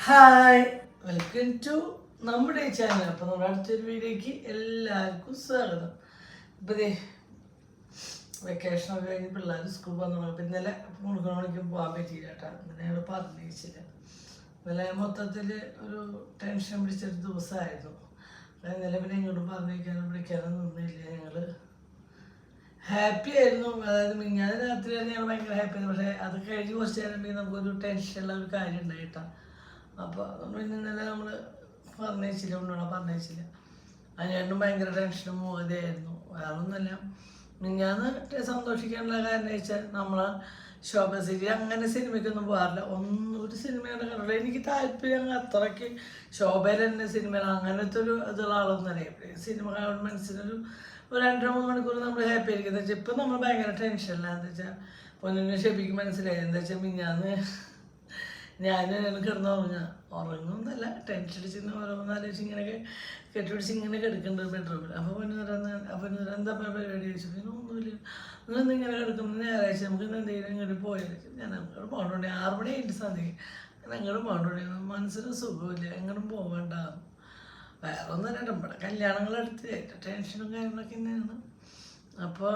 Hi, welcome to നമ്മുടെ channel. അപ്പോൾ നമ്മുടെ അടുത്തൊരു വീഡിയോയ്ക്ക് എല്ലാവർക്കും സ്വാഗതം. ഇപ്പോൾ ഇതേ വെക്കേഷനൊക്കെ കഴിഞ്ഞ് പിള്ളേർ സ്കൂൾ വന്നു. അപ്പം ഇന്നലെ 3 മണിക്ക് പോകാൻ പറ്റിയില്ല കേട്ടോ. ഇന്നലെ ഞങ്ങൾ പറഞ്ഞില്ല. ഇന്നലെ മൊത്തത്തിൽ ഒരു ടെൻഷൻ പിടിച്ചൊരു ദിവസമായിരുന്നു. ഇന്നലെ പിന്നെ ഇങ്ങോട്ട് വിളിക്കാനും നിന്നില്ല. ഞങ്ങൾ ഹാപ്പി ആയിരുന്നു. അതായത് മിഞ്ഞാന്ന് രാത്രിയാണ് ഞങ്ങൾ ഭയങ്കര ഹാപ്പി ആയിരുന്നു. പക്ഷേ അത് കഴിഞ്ഞ് കുറച്ച് നേരം നമുക്കൊരു ടെൻഷനുള്ള ഒരു കാര്യം ഉണ്ടായിട്ടാണ്. അപ്പോൾ അതുകൊണ്ട് പിന്നെ ഇന്നലെ നമ്മൾ പറഞ്ഞില്ല, ഉണ്ണോളം പറഞ്ഞില്ല. അതിനും ഭയങ്കര ടെൻഷനും മോഹതയായിരുന്നു. വേറെ ഒന്നുമല്ല, മിഞ്ഞാന്ന് സന്തോഷിക്കാനുള്ള കാരണം വെച്ചാൽ നമ്മൾ ശോഭ സിരി അങ്ങനെ സിനിമയ്ക്കൊന്നും പോകാറില്ല. ഒരു സിനിമയുടെ കണ്ടില്ല. എനിക്ക് താല്പര്യം അത്രയ്ക്ക് ശോഭയിൽ തന്നെ സിനിമ അങ്ങനത്തെ ഒരു ഇതുള്ള ആളൊന്നും അറിയാം. സിനിമ കാണുമ്പോൾ മനസ്സിനൊരു 2-3 മണിക്കൂർ നമ്മൾ ഹാപ്പി ആയിരിക്കുന്നത് വെച്ചാൽ ഇപ്പം നമ്മൾ ഭയങ്കര ടെൻഷനില്ല. എന്താ വെച്ചാൽ പൊന്നിനെ ഷെബിക്ക് മനസ്സിലായി. എന്താ വെച്ചാൽ മിഞ്ഞാന്ന് ഞാൻ ഉറങ്ങുന്നല്ല, ടെൻഷൻ അടിച്ച് ഓരോന്നാലോചിച്ച് ഇങ്ങനെയൊക്കെ കെട്ടിപ്പിടിച്ച് ഇങ്ങനെ കിടക്കുന്നുണ്ട് ബെഡ്റൂമിൽ. അപ്പോൾ എന്താ പരിപാടി ചോദിച്ചു. പിന്നെ ഒന്നുമില്ല, നിങ്ങളൊന്നും ഇങ്ങനെ കിടക്കുന്നു, ഞായറാഴ്ച നമുക്ക് എന്തെങ്കിലും ഇങ്ങോട്ട് പോയാൽ ഞാൻ അങ്ങോട്ട് പോകണ്ടേ. 6 മണി ആയിട്ട് സന്ധ്യയ്ക്ക് ഞാൻ അങ്ങോട്ട് പോകണ്ടേ. മനസ്സിന് സുഖമില്ല, എങ്ങോട്ടും പോകണ്ട. വേറെ ഒന്നും രണ്ടും ഇവിടെ കല്യാണങ്ങളെടുത്ത് ടെൻഷനും കാര്യങ്ങളൊക്കെ തന്നെയാണ്. അപ്പോൾ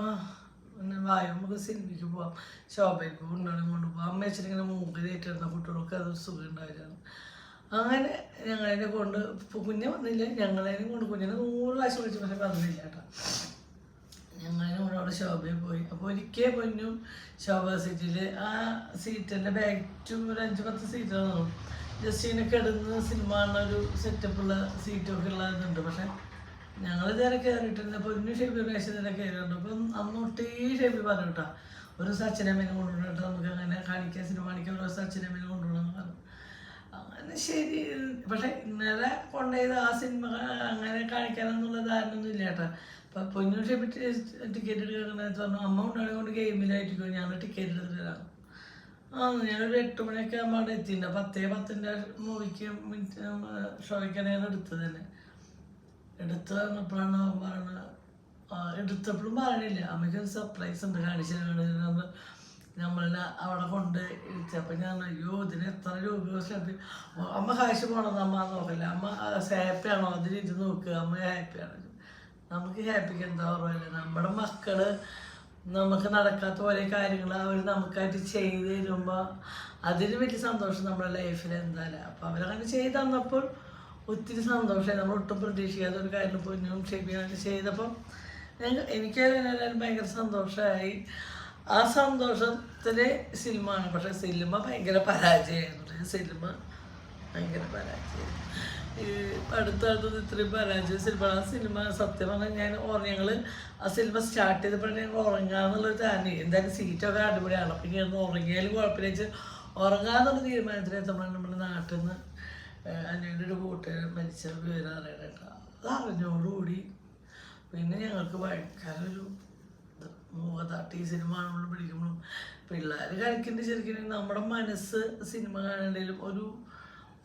പിന്നെ നമുക്ക് സിനിമയ്ക്ക് പോവാം, ശോഭയ്ക്ക് കൊണ്ടുപോകണം, കൊണ്ടുപോകാം. അമ്മ വെച്ചിട്ടിങ്ങനെ മൂക്ക് തേറ്റിരുന്ന കുട്ടികൾക്ക് അതൊരു സുഖം ഉണ്ടായിരുന്നു. അങ്ങനെ ഞങ്ങളതിനെ കൊണ്ട് കുഞ്ഞ് വന്നില്ല. ഞങ്ങളതിനെ കൊണ്ട് കുഞ്ഞിനെ 100 പ്രാവശ്യം വിളിച്ചു, പക്ഷെ വന്നില്ല കേട്ടോ. ഞങ്ങളതിനെ കൊണ്ട് അവിടെ ശോഭയിൽ പോയി. അപ്പോൾ ഒരിക്കൽ പൊന്നും ശോഭ സീറ്റിൽ ആ സീറ്റിൻ്റെ ബാക്ക് ഒരു 5-10 സീറ്റുകളാണ്. ജസ്റ്റ് ഇങ്ങനെ കിടന്ന് സിനിമ കാണുന്നൊരു സെറ്റപ്പുള്ള സീറ്റൊക്കെ ഉള്ളതുണ്ട്. പക്ഷെ ഞങ്ങൾ ഇതുവരെ കയറിയിട്ടില്ല. പൊന്നു ഷെബി പ്രാവശ്യം ഇതുവരെ കയറിയിട്ടുണ്ട്. അപ്പം അന്നൊട്ടേ ഷെബി പറഞ്ഞു കേട്ടോ, ഒരു സച്ചിനമ്മേനെ കൊണ്ടുപോയിട്ട് നമുക്ക് അങ്ങനെ കാണിക്കാൻ, സിനിമ കാണിക്കാൻ ഒരു സച്ചിനമ്മേനെ കൊണ്ടുപോകണമെന്ന് പറഞ്ഞു. അങ്ങനെ ശരി. പക്ഷെ ഇന്നലെ കൊണ്ടുപോയത് ആ സിനിമ അങ്ങനെ കാണിക്കാനെന്നുള്ള ധാരണയൊന്നും ഇല്ല കേട്ടോ. അപ്പം പൊന്നു ഷെബി ടിക്കറ്റ് എടുക്കണമെന്ന് പറഞ്ഞു. അമ്മ കൊണ്ടാണെങ്കിൽ കൊണ്ട് ഗെയിമിലായിട്ടിരിക്കും, ഞങ്ങൾ ടിക്കറ്റ് എടുത്തിട്ട് തരാം. ഞാനൊരു 8 മണിയൊക്കെ ആകുമ്പോൾ അവിടെ എത്തിയിട്ടുണ്ട്. 10:10 മൂവിക്ക് ഷോയ്ക്കാണ് ഞാൻ എടുത്തത് തന്നെ. എടുത്ത് വന്നപ്പോഴാണ് പറഞ്ഞത്. എടുത്തപ്പോഴും പറയണില്ല, അമ്മയ്ക്കൊരു സർപ്രൈസ് ഉണ്ട് കാണിച്ചത്. നമ്മളെ അവിടെ കൊണ്ട് ഇരുത്തി. അപ്പം ഞാൻ അയ്യോ ഇതിന് എത്ര രൂപ ശ്രദ്ധ. അമ്മ കാശ് പോകണത് അമ്മ നോക്കില്ല. അമ്മ ഹാപ്പിയാണോ അതിലിരുന്ന് നോക്കുക, അമ്മ ഹാപ്പിയാണ്. നമുക്ക് ഹാപ്പിക്ക് എന്താ ഓർമ്മയില്ല. നമ്മുടെ മക്കള് നമുക്ക് നടക്കാത്ത ഓരോ കാര്യങ്ങൾ അവർ നമുക്കായിട്ട് ചെയ്ത് തരുമ്പോൾ അതിന് വലിയ സന്തോഷം നമ്മുടെ ലൈഫിൽ എന്തായാലും. അപ്പോൾ അവരങ്ങനെ ചെയ്ത് തന്നപ്പോൾ ഒത്തിരി സന്തോഷമായി. നമ്മൾ ഒട്ടും പ്രതീക്ഷിക്കാത്ത ഒരു കാര്യം പൊന്നും ഷെബിയൊക്കെ ചെയ്തപ്പം എനിക്കതിനെല്ലാം ഭയങ്കര സന്തോഷമായി. ആ സന്തോഷത്തിലെ സിനിമയാണ്. പക്ഷേ സിനിമ ഭയങ്കര പരാജയമായിരുന്നു. സിനിമ ഭയങ്കര പരാജയം. ഈ അടുത്തടുത്ത് ഇത്രയും പരാജയ സിനിമ. ആ സിനിമ സത്യം പറഞ്ഞാൽ ഞങ്ങൾ ആ സിനിമ സ്റ്റാർട്ട് ചെയ്തപ്പോഴാണ് ഞങ്ങൾ ഉറങ്ങാന്നുള്ളൊരു താനെ. എന്തായാലും സീറ്റൊക്കെ അടിപൊളിയാണ്. അപ്പം ഇങ്ങനെ ഒന്ന് ഉറങ്ങിയാലും കുഴപ്പമില്ല വെച്ച് ഉറങ്ങാന്നുള്ള തീരുമാനത്തിലെത്തുമ്പോഴാണ് നമ്മുടെ നാട്ടിൽ നിന്ന് അനിയൻ്റെ ഒരു കൂട്ടുകാരൻ മരിച്ച വിവരം അറിയണം കേട്ടോ. അത് അറിഞ്ഞോടുകൂടി പിന്നെ ഞങ്ങൾക്ക് ഭയങ്കര ഒരു മൂവതാട്ടി. ഈ സിനിമ കാണുമ്പോഴും പിടിക്കുമ്പോഴും പിള്ളേർ കളിക്കേണ്ട ശരിക്കും നമ്മുടെ മനസ്സ് സിനിമ കാണേണ്ടതിലും ഒരു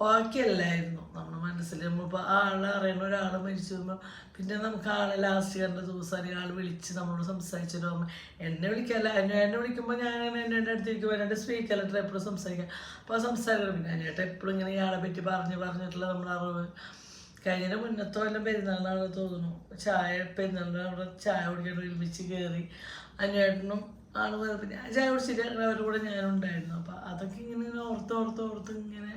ബാക്കിയല്ലായിരുന്നു നമ്മുടെ മനസ്സിൽ. നമ്മളിപ്പോൾ ആളെ അറിയണ ഒരാൾ മരിച്ചു വരുമ്പോൾ പിന്നെ നമുക്ക് ആളെ ലാസ്റ്റ് കണ്ട ദിവസം ആൾ വിളിച്ച് നമ്മളോട് സംസാരിച്ചിട്ട് എന്നെ വിളിക്കാല്ല. എന്നെ വിളിക്കുമ്പോൾ ഞാൻ എൻ്റെ അടുത്തേക്ക് വരാണ്ട് സ്പീക്കറിലിട്ട് എപ്പോഴും സംസാരിക്കാം. അപ്പോൾ ആ സംസാരിക്കണം. പിന്നെ അതിനായിട്ട് എപ്പോഴും ഇങ്ങനെ ഇയാളെ പറ്റി പറഞ്ഞിട്ടുള്ള നമ്മുടെ അറിവ്. കഴിഞ്ഞ മുന്നത്തോ എല്ലാം പെരുന്നാളാണ് തോന്നുന്നു. പെരുന്നാളിന് അവിടെ ചായ കുടിക്കാൻ ഒരുമിച്ച് കയറി അന്വേട്ടനും ആൾ പിന്നെ ചായ കുടിച്ചിട്ട് അവരുടെ കൂടെ ഞാനുണ്ടായിരുന്നു. അപ്പോൾ അതൊക്കെ ഇങ്ങനെ ഓർത്ത് ഇങ്ങനെ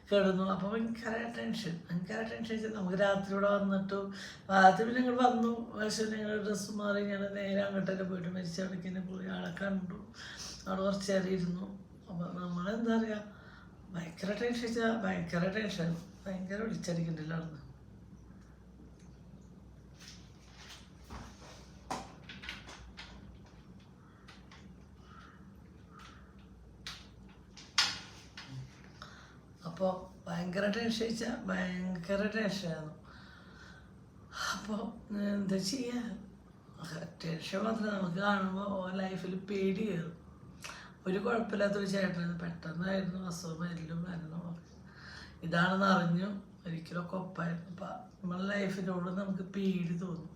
കിടന്നു. അപ്പോൾ ഭയങ്കര ടെൻഷൻ വെച്ചാൽ നമുക്ക് രാത്രി ഇവിടെ വന്നിട്ട് രാത്രി പിന്നെ ഞങ്ങൾ വന്നു. പക്ഷേ ഞങ്ങൾ ഡ്രസ്സ് മാറി ഞാൻ നേരെ അങ്ങോട്ടൊക്കെ പോയിട്ട് മരിച്ച അവിടേക്ക് തന്നെ പോയി ആളെ കണ്ടു. അവിടെ കുറച്ച് നേരം ഇരുന്നു. അപ്പോൾ നമ്മളെന്താ പറയുക, ഭയങ്കര ടെൻഷൻ ഭയങ്കര വിളിച്ചടിക്കണ്ടല്ലോ അവിടുന്ന്. അപ്പോൾ ഭയങ്കര ടെൻഷനായിരുന്നു. അപ്പോൾ എന്താ ചെയ്യുക, ടെൻഷൻ മാത്രമേ നമുക്ക് കാണുമ്പോൾ ലൈഫിൽ പേടി കയറും. ഒരു കുഴപ്പമില്ലാത്തൊരു ചേട്ടനായിരുന്നു. പെട്ടെന്നായിരുന്നു അസുഖം മരണം. ഇതാണെന്ന് അറിഞ്ഞു ഒരിക്കലൊക്കെ ഒപ്പായിരുന്നു. അപ്പം നമ്മുടെ ലൈഫിനോട് നമുക്ക് പേടി തോന്നും.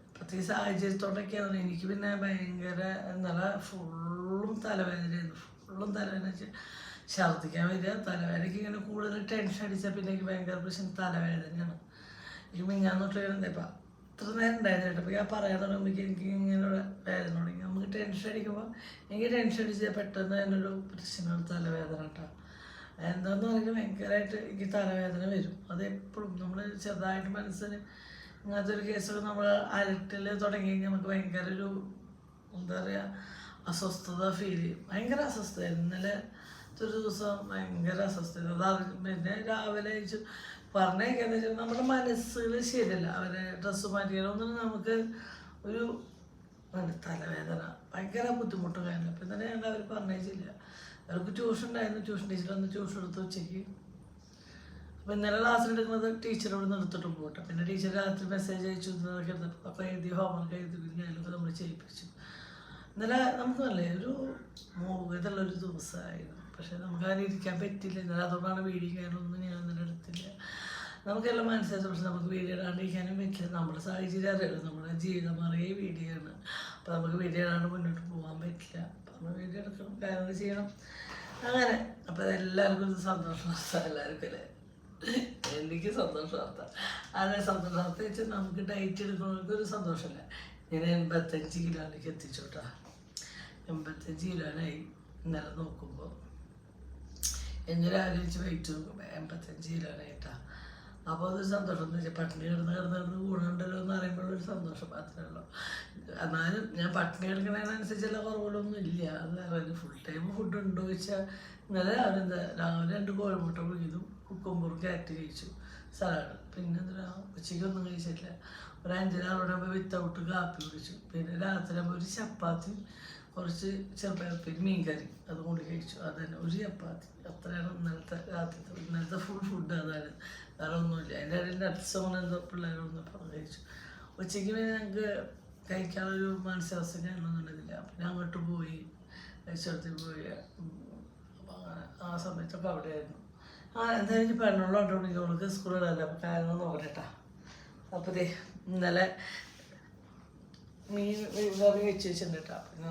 ഇപ്പോഴത്തെ ഈ സാഹചര്യത്തോടൊക്കെയാണ്. എനിക്ക് പിന്നെ ഭയങ്കര ഇന്നലെ ഫുള്ളും തലവേദന വെച്ചാൽ ഛർദ്ദിക്കാൻ വരിക. തലവേദനയ്ക്ക് ഇങ്ങനെ കൂടുതൽ ടെൻഷൻ അടിച്ചാൽ പിന്നെ എനിക്ക് ഭയങ്കര പ്രശ്നം തലവേദനയാണ്. എനിക്ക് മിഞ്ഞാന്ന് തൊട്ട് ഇപ്പം ഇത്ര നേരം ഉണ്ടായിരുന്നു കേട്ടോ. അപ്പോൾ ഞാൻ പറയാൻ തുടങ്ങുമ്പോൾ എനിക്ക് ഇങ്ങനെ വേദന തുടങ്ങി. നമുക്ക് ടെൻഷൻ അടിക്കുമ്പോൾ എനിക്ക് ടെൻഷൻ അടിച്ചാൽ പെട്ടെന്ന് അതിനൊരു പ്രശ്നമാണ് തലവേദന കേട്ടോ. എന്താണെന്ന് പറയുന്നത് ഭയങ്കരമായിട്ട് എനിക്ക് തലവേദന വരും. അത് എപ്പോഴും നമ്മൾ ചെറുതായിട്ട് മനസ്സിന് ഇങ്ങനത്തെ ഒരു കേസൊക്കെ നമ്മൾ അലട്ടിൽ തുടങ്ങി കഴിഞ്ഞാൽ നമുക്ക് ഭയങ്കര ഒരു എന്താ പറയുക അസ്വസ്ഥത ഫീൽ ചെയ്യും. ഭയങ്കര അസ്വസ്ഥതയായിരുന്നു ഇന്നലെ ഒരു ദിവസം. ഭയങ്കര അസ്വസ്ഥത. അത് പിന്നെ രാവിലെ അയച്ചു പറഞ്ഞേക്കാന്ന് വെച്ചാൽ നമ്മുടെ മനസ്സുകൾ ശരിയല്ല. അവരെ ഡ്രസ്സ് മാറ്റിയാലൊന്നും നമുക്ക് ഒരു തലവേദന ഭയങ്കര ബുദ്ധിമുട്ടും കാര്യമില്ല. അപ്പം തന്നെ ഞങ്ങൾ അവർ പറഞ്ഞേച്ചില്ല. അവർക്ക് ട്യൂഷൻ ഉണ്ടായിരുന്നു. ട്യൂഷൻ ടീച്ചർ വന്ന് ട്യൂഷൻ എടുത്ത് ഉച്ചയ്ക്ക്. അപ്പോൾ ഇന്നലെ ക്ലാസ്സിൽ എടുക്കുന്നത് ടീച്ചറോട് നിർത്തിട്ട് പോകട്ടെ. പിന്നെ ടീച്ചർ രാത്രി മെസ്സേജ് അയച്ചു എന്നതൊക്കെ എടുത്തിട്ട് അപ്പോൾ എഴുതി ഹോംവർക്ക് എഴുതി ഞാനൊക്കെ നമ്മൾ ചെയ്യിപ്പിച്ചു. ഇന്നലെ നമുക്ക് നല്ലേ ഒരു മൂകതയുള്ളൊരു ദിവസമായിരുന്നു. പക്ഷെ നമുക്ക് അങ്ങനെ ഇരിക്കാൻ പറ്റില്ല. ഇന്നലെ അതുകൊണ്ടാണ് വീഡിയോ ചെയ്യാനൊന്നും ഞാൻ ഇന്നലെ എടുത്തില്ല. നമുക്കെല്ലാം മനസ്സിലാച്ചു. പക്ഷെ നമുക്ക് വീഡിയോ ഇടാണ്ടിരിക്കാനും പറ്റില്ല. നമ്മുടെ സാഹചര്യം അറിയാലോ, നമ്മുടെ ജീവിതം അറിയേ വീഡിയോ ആണ്. അപ്പോൾ നമുക്ക് വീഡിയോ ഇടാണ്ട് മുന്നോട്ട് പോകാൻ പറ്റില്ല. അപ്പോൾ നമ്മൾ വീഡിയോ എടുക്കണം, കാര്യങ്ങൾ ചെയ്യണം അങ്ങനെ. അപ്പോൾ അതെല്ലാവർക്കും ഇത് സന്തോഷ വാർത്ത. എല്ലാവർക്കും അല്ലേ, എനിക്ക് സന്തോഷ വാർത്ത. അതെ, സന്തോഷ വാർത്ത വെച്ചാൽ നമുക്ക് ഡയറ്റ് എടുക്കുന്നവർക്ക് ഒരു സന്തോഷമല്ല. ഞാൻ 85 കിലോയിലേക്ക് എത്തിച്ചു കേട്ടോ. 85 കിലോനായി ഇന്നലെ നോക്കുമ്പോൾ. എന്ന് രാവിലെ വെച്ച് വെയിറ്റ് നോക്കുമ്പോൾ 85 കിലോനായിട്ടാ. അപ്പോൾ അതൊരു സന്തോഷം എന്ന് വെച്ചാൽ പട്ടിണി കിടന്ന് ഗുണമുണ്ടല്ലോ എന്ന് പറയുമ്പോഴൊരു സന്തോഷം മാത്രമേ ഉള്ളൂ. എന്നാലും ഞാൻ പട്ടിണി കിടക്കുന്നതിനനുസരിച്ചുള്ള കുറവുകളൊന്നും ഇല്ല. അത് അറിയാം. ഫുൾ ടൈം ഫുഡ് ഉണ്ടോ ചോദിച്ചാൽ ഇന്നലെ രാവിലെ 2 കോഴിമുട്ട പുഴുങ്ങിയതും കുക്കുമ്പറും ക്യാരറ്റ് കഴിച്ചു, സലാഡ്. പിന്നെ എന്താ ഉച്ചയ്ക്കൊന്നും കഴിച്ചിട്ടില്ല. ഒരു 5-6 വിത്തൗട്ട് കാപ്പി കുടിച്ചു. പിന്നെ രാത്രി ആകുമ്പോൾ ഒരു ചപ്പാത്തി കുറച്ച് ചെറുപ്പയർ മീൻകറി അതും കൊണ്ട് കഴിച്ചു. അത് തന്നെ ഒരു ചപ്പാത്തി. അത്രയാണ് ഇന്നലത്തെ ഫുൾ ഫുഡ്. അതാണ്, വേറെ ഒന്നുമില്ല. അതിൻ്റെ ഇടയിൽ നട്ട്സ് അങ്ങനെ എന്തോ പിള്ളേരൊന്നും പറഞ്ഞു കഴിച്ചു. ഉച്ചയ്ക്ക് പിന്നെ ഞങ്ങൾക്ക് കഴിക്കാനുള്ളൊരു മാനസികാവസ്ഥ ഞാനൊന്നും ഉണ്ടെന്നില്ല. പിന്നെ അങ്ങോട്ട് പോയി കഴിച്ചിടത്തിൽ പോയി. അപ്പോൾ അങ്ങനെ ആ സമയത്തൊക്കെ അവിടെയായിരുന്നു. എന്തായാലും പെണ്ണുള്ളതുകൊണ്ട് അവൾക്ക് സ്കൂളിലല്ല. അപ്പോൾ കാര്യങ്ങൾ നോക്കട്ടെ. അപ്പോൾ ഇന്നലെ മീൻ കറി വെച്ച് വെച്ചിട്ടുണ്ട് കേട്ടോ. പിന്നെ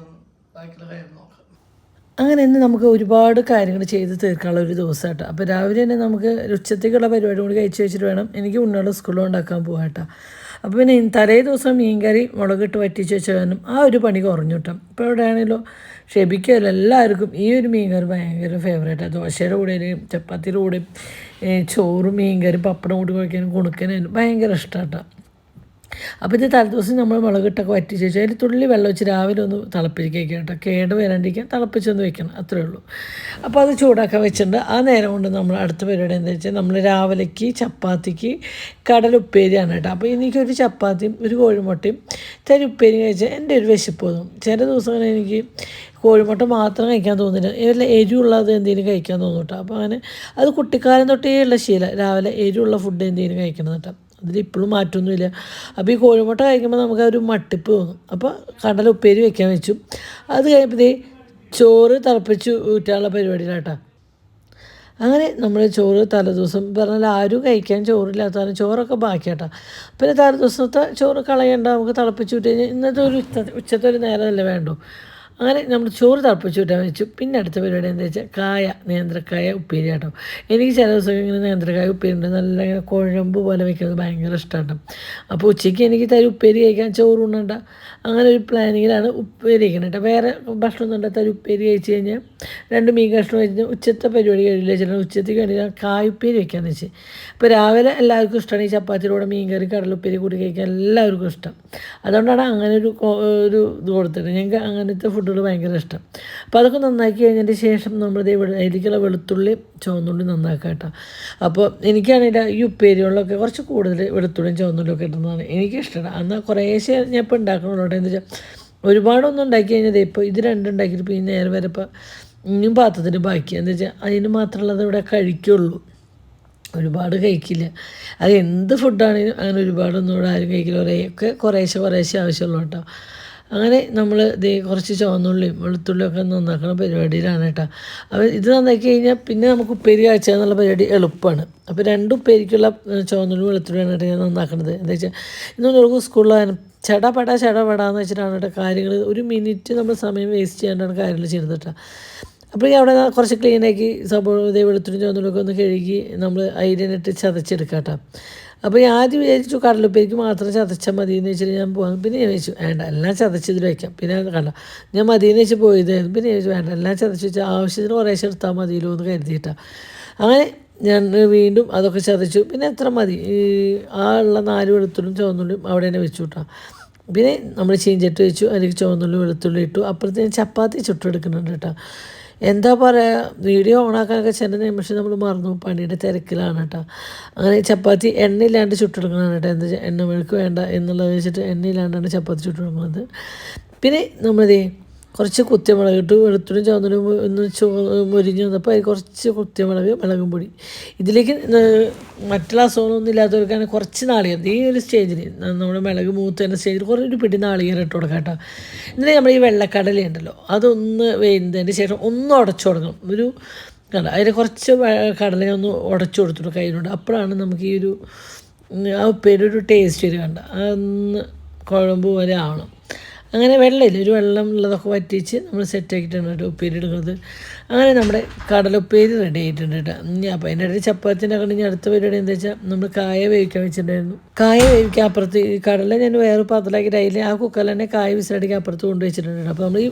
ബാക്കിയുള്ള കാര്യം നോക്കാം. അങ്ങനെ ഇന്ന് നമുക്ക് ഒരുപാട് കാര്യങ്ങൾ ചെയ്ത് തീർക്കാനുള്ള ഒരു ദിവസം കേട്ടോ. അപ്പോൾ രാവിലെ തന്നെ നമുക്ക് ഉച്ചത്തേക്കുള്ള പരിപാടി കൂടി കഴിച്ച് വെച്ചിട്ട് വേണം എനിക്ക് ഉണ്ണുകൾ സ്കൂളിൽ ഉണ്ടാക്കാൻ പോകാം കേട്ടോ. അപ്പോൾ പിന്നെ തലേ ദിവസം മീൻകറി മുളകിട്ട് വറ്റിച്ച് വെച്ചാലും ആ ഒരു പണി കുറഞ്ഞു കിട്ടും. ഇപ്പോൾ എവിടെയാണെങ്കിലും ക്ഷമിക്കുകയല്ല, എല്ലാവർക്കും ഈ ഒരു മീൻകറി ഭയങ്കര ഫേവറേറ്റാണ്. ദോശയുടെ കൂടെയും ചപ്പാത്തിയുടെ കൂടെയും ചോറും മീൻകറി പപ്പടം കൂടി കഴിക്കാനും കുണുക്കാനും ഭയങ്കര ഇഷ്ടമാണ് കേട്ടോ. അപ്പോൾ ഇത് തലേദിവസം നമ്മൾ മുളകിട്ടൊക്കെ വറ്റിച്ച് വെച്ചാൽ അതിൽ തുള്ളി വെള്ളം വെച്ച് രാവിലെ ഒന്ന് തിളപ്പിച്ച് കേട്ടോ. കേട് വരാണ്ടിരിക്കാൻ തിളപ്പിച്ചൊന്ന് വെക്കണം, അത്രേ ഉള്ളൂ. അപ്പോൾ അത് ചൂടാക്കാൻ വെച്ചിട്ടുണ്ട്. ആ നേരം കൊണ്ട് നമ്മൾ അടുത്ത പരിപാടി എന്താ വെച്ചാൽ നമ്മൾ രാവിലേക്ക് ചപ്പാത്തിക്ക് കടലുപ്പേരിയാണ് കേട്ടോ. അപ്പോൾ എനിക്കൊരു ചപ്പാത്തിയും ഒരു കോഴിമുട്ടയും തരി ഉപ്പേരി കഴിച്ചാൽ എൻ്റെ ഒരു വിശപ്പ് തോന്നും. ചില ദിവസങ്ങളിൽ എനിക്ക് കോഴിമുട്ട മാത്രം കഴിക്കാൻ തോന്നില്ല, ഇതിൽ എരിവുള്ളത് എന്തെങ്കിലും കഴിക്കാൻ തോന്നും കേട്ടോ. അപ്പോൾ അങ്ങനെ അത് കുട്ടിക്കാലം തൊട്ടേ ഉള്ള ശീലം, രാവിലെ എരിവുള്ള ഫുഡ് എന്തെങ്കിലും കഴിക്കണം കേട്ടോ. അതിലിപ്പോഴും മാറ്റമൊന്നുമില്ല. അപ്പോൾ ഈ കോഴിമുട്ട കഴിക്കുമ്പോൾ നമുക്കൊരു മട്ടിപ്പ് തോന്നും. അപ്പോൾ കടല ഉപ്പേരി വെക്കാൻ വെച്ചു. അത് കഴിയുമ്പോൾ ചോറ് തിളപ്പിച്ച് ഊറ്റാനുള്ള പരിപാടിയിലാട്ടോ. അങ്ങനെ നമ്മൾ ചോറ് തലേദിവസം പറഞ്ഞാൽ ആരും കഴിക്കാൻ ചോറില്ലാത്തതാണ്, ചോറൊക്കെ ബാക്കിയാട്ടോ. പിന്നെ തലേദിവസത്തെ ചോറ് കളയണ്ട, നമുക്ക് തിളപ്പിച്ച് വിട്ട് കഴിഞ്ഞാൽ ഇന്നത്തെ ഒരു ഉച്ചത്തെ ഒരു നേരമല്ലേ വേണ്ടു. അങ്ങനെ നമ്മൾ ചോറ് തിളപ്പിച്ച് വിട്ടാൻ വെച്ചു. പിന്നെ അടുത്ത പരിപാടി എന്താ വെച്ചാൽ നേന്ത്രക്കായ ഉപ്പേരി കേട്ടോ. എനിക്ക് ചില ദിവസം ഇങ്ങനെ നേന്ത്രക്കായ ഉപ്പേരി ഉണ്ട്, നല്ല ഇങ്ങനെ കുഴമ്പ് പോലെ വെക്കുന്നത് ഭയങ്കര ഇഷ്ടമാണ്. അപ്പോൾ ഉച്ചയ്ക്ക് എനിക്ക് തരി ഉപ്പേരി കഴിക്കാൻ ചോറുണ്ണണ്ട, അങ്ങനെ ഒരു പ്ലാനിങ്ങിലാണ് ഉപ്പേരി കഴിക്കണം കേട്ടോ. വേറെ ഭക്ഷണം ഒന്നും തരി ഉപ്പേരി കഴിച്ച് കഴിഞ്ഞാൽ 2 മീൻ കഷ്ണം വെച്ച് ഉച്ചത്തെ പരിപാടി കഴിയില്ല വെച്ചിട്ട് ഉച്ചത്തേക്ക് വേണ്ടി ഞാൻ കായുപ്പേരി വെക്കാമെന്ന് വെച്ച്. അപ്പോൾ രാവിലെ എല്ലാവർക്കും ഇഷ്ടമാണ് ഈ ചപ്പാത്തിയുടെ മീൻ കറി കടലുപ്പേരി കൂടി കഴിക്കാൻ എല്ലാവർക്കും ഇഷ്ടം. അതുകൊണ്ടാണ് അങ്ങനെ ഒരു ഇത് കൊടുത്തിട്ട് ഞങ്ങൾക്ക് അങ്ങനത്തെ ഫുഡുകൾ ഭയങ്കര ഇഷ്ടം. അപ്പോൾ അതൊക്കെ നന്നാക്കി കഴിഞ്ഞതിന് ശേഷം നമ്മൾ അതിലേക്കുള്ള വെളുത്തുള്ളി ചുവന്നുള്ളി നന്നാക്കാം കേട്ടോ. അപ്പോൾ എനിക്കാണെങ്കിൽ ഈ ഉപ്പേരികളിലൊക്കെ കുറച്ച് കൂടുതൽ വെളുത്തുള്ളിയും ചുവന്നുള്ളിയൊക്കെ ഇടുന്നതാണ് എനിക്കിഷ്ടമാണ്. എന്നാൽ കുറേശ്ശെ ഞാൻ ഇപ്പോൾ ഉണ്ടാക്കണുള്ളൂ. എന്താ വെച്ചാൽ ഒരുപാടൊന്നും ഉണ്ടാക്കി കഴിഞ്ഞാൽ ഇപ്പോൾ ഇത് 2 ഉണ്ടാക്കിയിട്ട് പിന്നെ നേരെ വരെ ഇപ്പോൾ ഇനിയും പാത്രത്തിന് ബാക്കി. എന്താ വെച്ചാൽ അതിന് മാത്രമുള്ളത് ഇവിടെ കഴിക്കുള്ളൂ, ഒരുപാട് കഴിക്കില്ല. അത് എന്ത് ഫുഡാണെങ്കിലും അങ്ങനെ ഒരുപാടൊന്നും ഇവിടെ ആരും കഴിക്കില്ല, ഒരേയൊക്കെ കുറേശ്ശെ ആവശ്യമുള്ളൂ കേട്ടോ. അങ്ങനെ നമ്മൾ കുറച്ച് ചുവന്നുള്ളിയും വെളുത്തുള്ളിയും ഒക്കെ നന്നാക്കുന്ന പരിപാടിയിലാണ് കേട്ടോ. അപ്പോൾ ഇത് നന്നാക്കി കഴിഞ്ഞാൽ പിന്നെ നമുക്ക് ഉപ്പേരി കാച്ചുക എന്നുള്ള പരിപാടി എളുപ്പമാണ്. അപ്പോൾ 2 ഉപ്പേരിക്കുള്ള ചുവന്നുള്ളി വെളുത്തുള്ളിയാണ് കേട്ടോ ഞാൻ നന്നാക്കുന്നത്. എന്താ വെച്ചാൽ ഇന്നൊന്നും സ്കൂളിൽ ചടപടാന്ന് വെച്ചിട്ടാണ് കേട്ടോ കാര്യങ്ങൾ. 1 മിനിറ്റ് നമ്മൾ സമയം വേസ്റ്റ് ചെയ്യാണ്ടാണ് കാര്യങ്ങൾ ചെയ്തത് കേട്ടോ. അപ്പോൾ ഈ അവിടെ കുറച്ച് ക്ലീനാക്കി സബോള വെളുത്തുള്ളി ചുവന്നുള്ളിയൊക്കെ ഒന്ന് കഴുകി നമ്മൾ അതിലിട്ട് ചതച്ചെടുക്കാം കേട്ടോ. അപ്പോൾ ഞാൻ ആദ്യം വിചാരിച്ചു കടലപ്പേരിക്ക് മാത്രം ചതച്ചാൽ മതി എന്ന് വെച്ചിട്ട് ഞാൻ പോകാം. പിന്നെ ഞാൻ വെച്ചു വേണ്ട എല്ലാം ചതച്ചതിൽ വയ്ക്കാം. പിന്നെ കണ്ട ഞാൻ മതിയെന്ന് വെച്ച് പോയതായിരുന്നു. പിന്നെ ഞാൻ വെച്ചു വേണ്ട എല്ലാം ചതച്ച് വെച്ചാൽ ആവശ്യത്തിന് കുറേശ്ശെ എടുത്താൽ മതിയല്ലോ എന്ന് കരുതിയിട്ടാണ്. അങ്ങനെ ഞാൻ വീണ്ടും അതൊക്കെ ചതച്ചു. പിന്നെ എത്ര മതി ആ ഉള്ള 4 വെളുത്തുള്ളിയും ചുവന്നുള്ളിയും അവിടെ തന്നെ വെച്ചു കേട്ടോ. പിന്നെ നമ്മൾ ചീഞ്ചട്ടി വെച്ചു, അതിലേക്ക് ചുവന്നുള്ളി വെളുത്തുള്ളി ഇട്ടു. അപ്പുറത്ത് ഞാൻ ചപ്പാത്തി ചുട്ടെടുക്കുന്നുണ്ട് കേട്ടോ. എന്താ പറയുക, വീഡിയോ ഓണാക്കാനൊക്കെ ചില നിമിഷം നമ്മൾ മറന്നു, പണിയുടെ തിരക്കിലാണ് കേട്ടോ. അങ്ങനെ ചപ്പാത്തി എണ്ണയില്ലാണ്ട് ചുട്ടെടുക്കണതാണ് കേട്ടോ. എന്താ എണ്ണ മെഴുക്ക് വേണ്ട എന്നുള്ളത് വെച്ചിട്ട് എണ്ണയില്ലാണ്ടാണ് ചപ്പാത്തി ചുട്ടെടുക്കുന്നത്. പിന്നെ നമ്മളിതേ കുറച്ച് കുത്തിമുളക് ഇട്ട് വെളുത്തുള്ളിയും ചുവന്നുള്ളിയും ഒന്ന് മുരിഞ്ഞ് വന്നപ്പോൾ അതിൽ കുറച്ച് കുത്തിമുളക് മുളകും പൊടി. ഇതിലേക്ക് മറ്റുള്ള അസുഖങ്ങളൊന്നും ഇല്ലാത്തവർക്കാണ് കുറച്ച് നാളികേരം ഈ ഒരു സ്റ്റേജിൽ നമ്മുടെ മുളക് മൂത്ത് തന്നെ സ്റ്റേജിൽ കുറേ പിടി നാളികേരം ഇട്ട് കൊടുക്കാം കേട്ടോ. എന്നിട്ട് നമ്മൾ ഈ വെള്ളക്കടല ഉണ്ടല്ലോ അതൊന്ന് വേണ്ടതിന് ശേഷം ഒന്ന് ഉടച്ചു കൊടുക്കണം. ഒരു കണ്ട അതിൽ കുറച്ച് കടല ഒന്ന് ഉടച്ചു കൊടുത്തിട്ട് കയ്യിലുണ്ട്. അപ്പോഴാണ് നമുക്ക് ഈ ഒരു ആ ഉപ്പേരി ഒരു ടേസ്റ്റ് വരും. കണ്ട അതൊന്ന് കുഴമ്പ് പോലെ ആവണം. അങ്ങനെ വെള്ളമില്ല, ഒരു വെള്ളം ഉള്ളതൊക്കെ വറ്റിച്ച് നമ്മൾ സെറ്റാക്കിയിട്ടാണ് കേട്ടോ ഉപ്പേരി എടുക്കുന്നത്. അങ്ങനെ നമ്മുടെ കടലുപ്പേരി റെഡി ആയിട്ടുണ്ട് കേട്ടോ. അപ്പോൾ അതിൻ്റെ ഇടയിൽ ചപ്പാത്തിൻ്റെ കണ്ട് ഞാൻ അടുത്ത പരിപാടി എന്താ വെച്ചാൽ നമ്മൾ കായ വേവിക്കാൻ വെച്ചിട്ടുണ്ടായിരുന്നു. കായ വേവിക്കാൻ അപ്പുറത്ത് ഈ കടല ഞാൻ വേറെ പാത്രത്തിലാക്കിയിട്ട് അതിൽ ആ കുക്കറിൽ തന്നെ കായ വിസിലടിക്കാൻ അപ്പുറത്ത് കൊണ്ടുവച്ചിട്ടുണ്ട്. അപ്പോൾ നമ്മൾ ഈ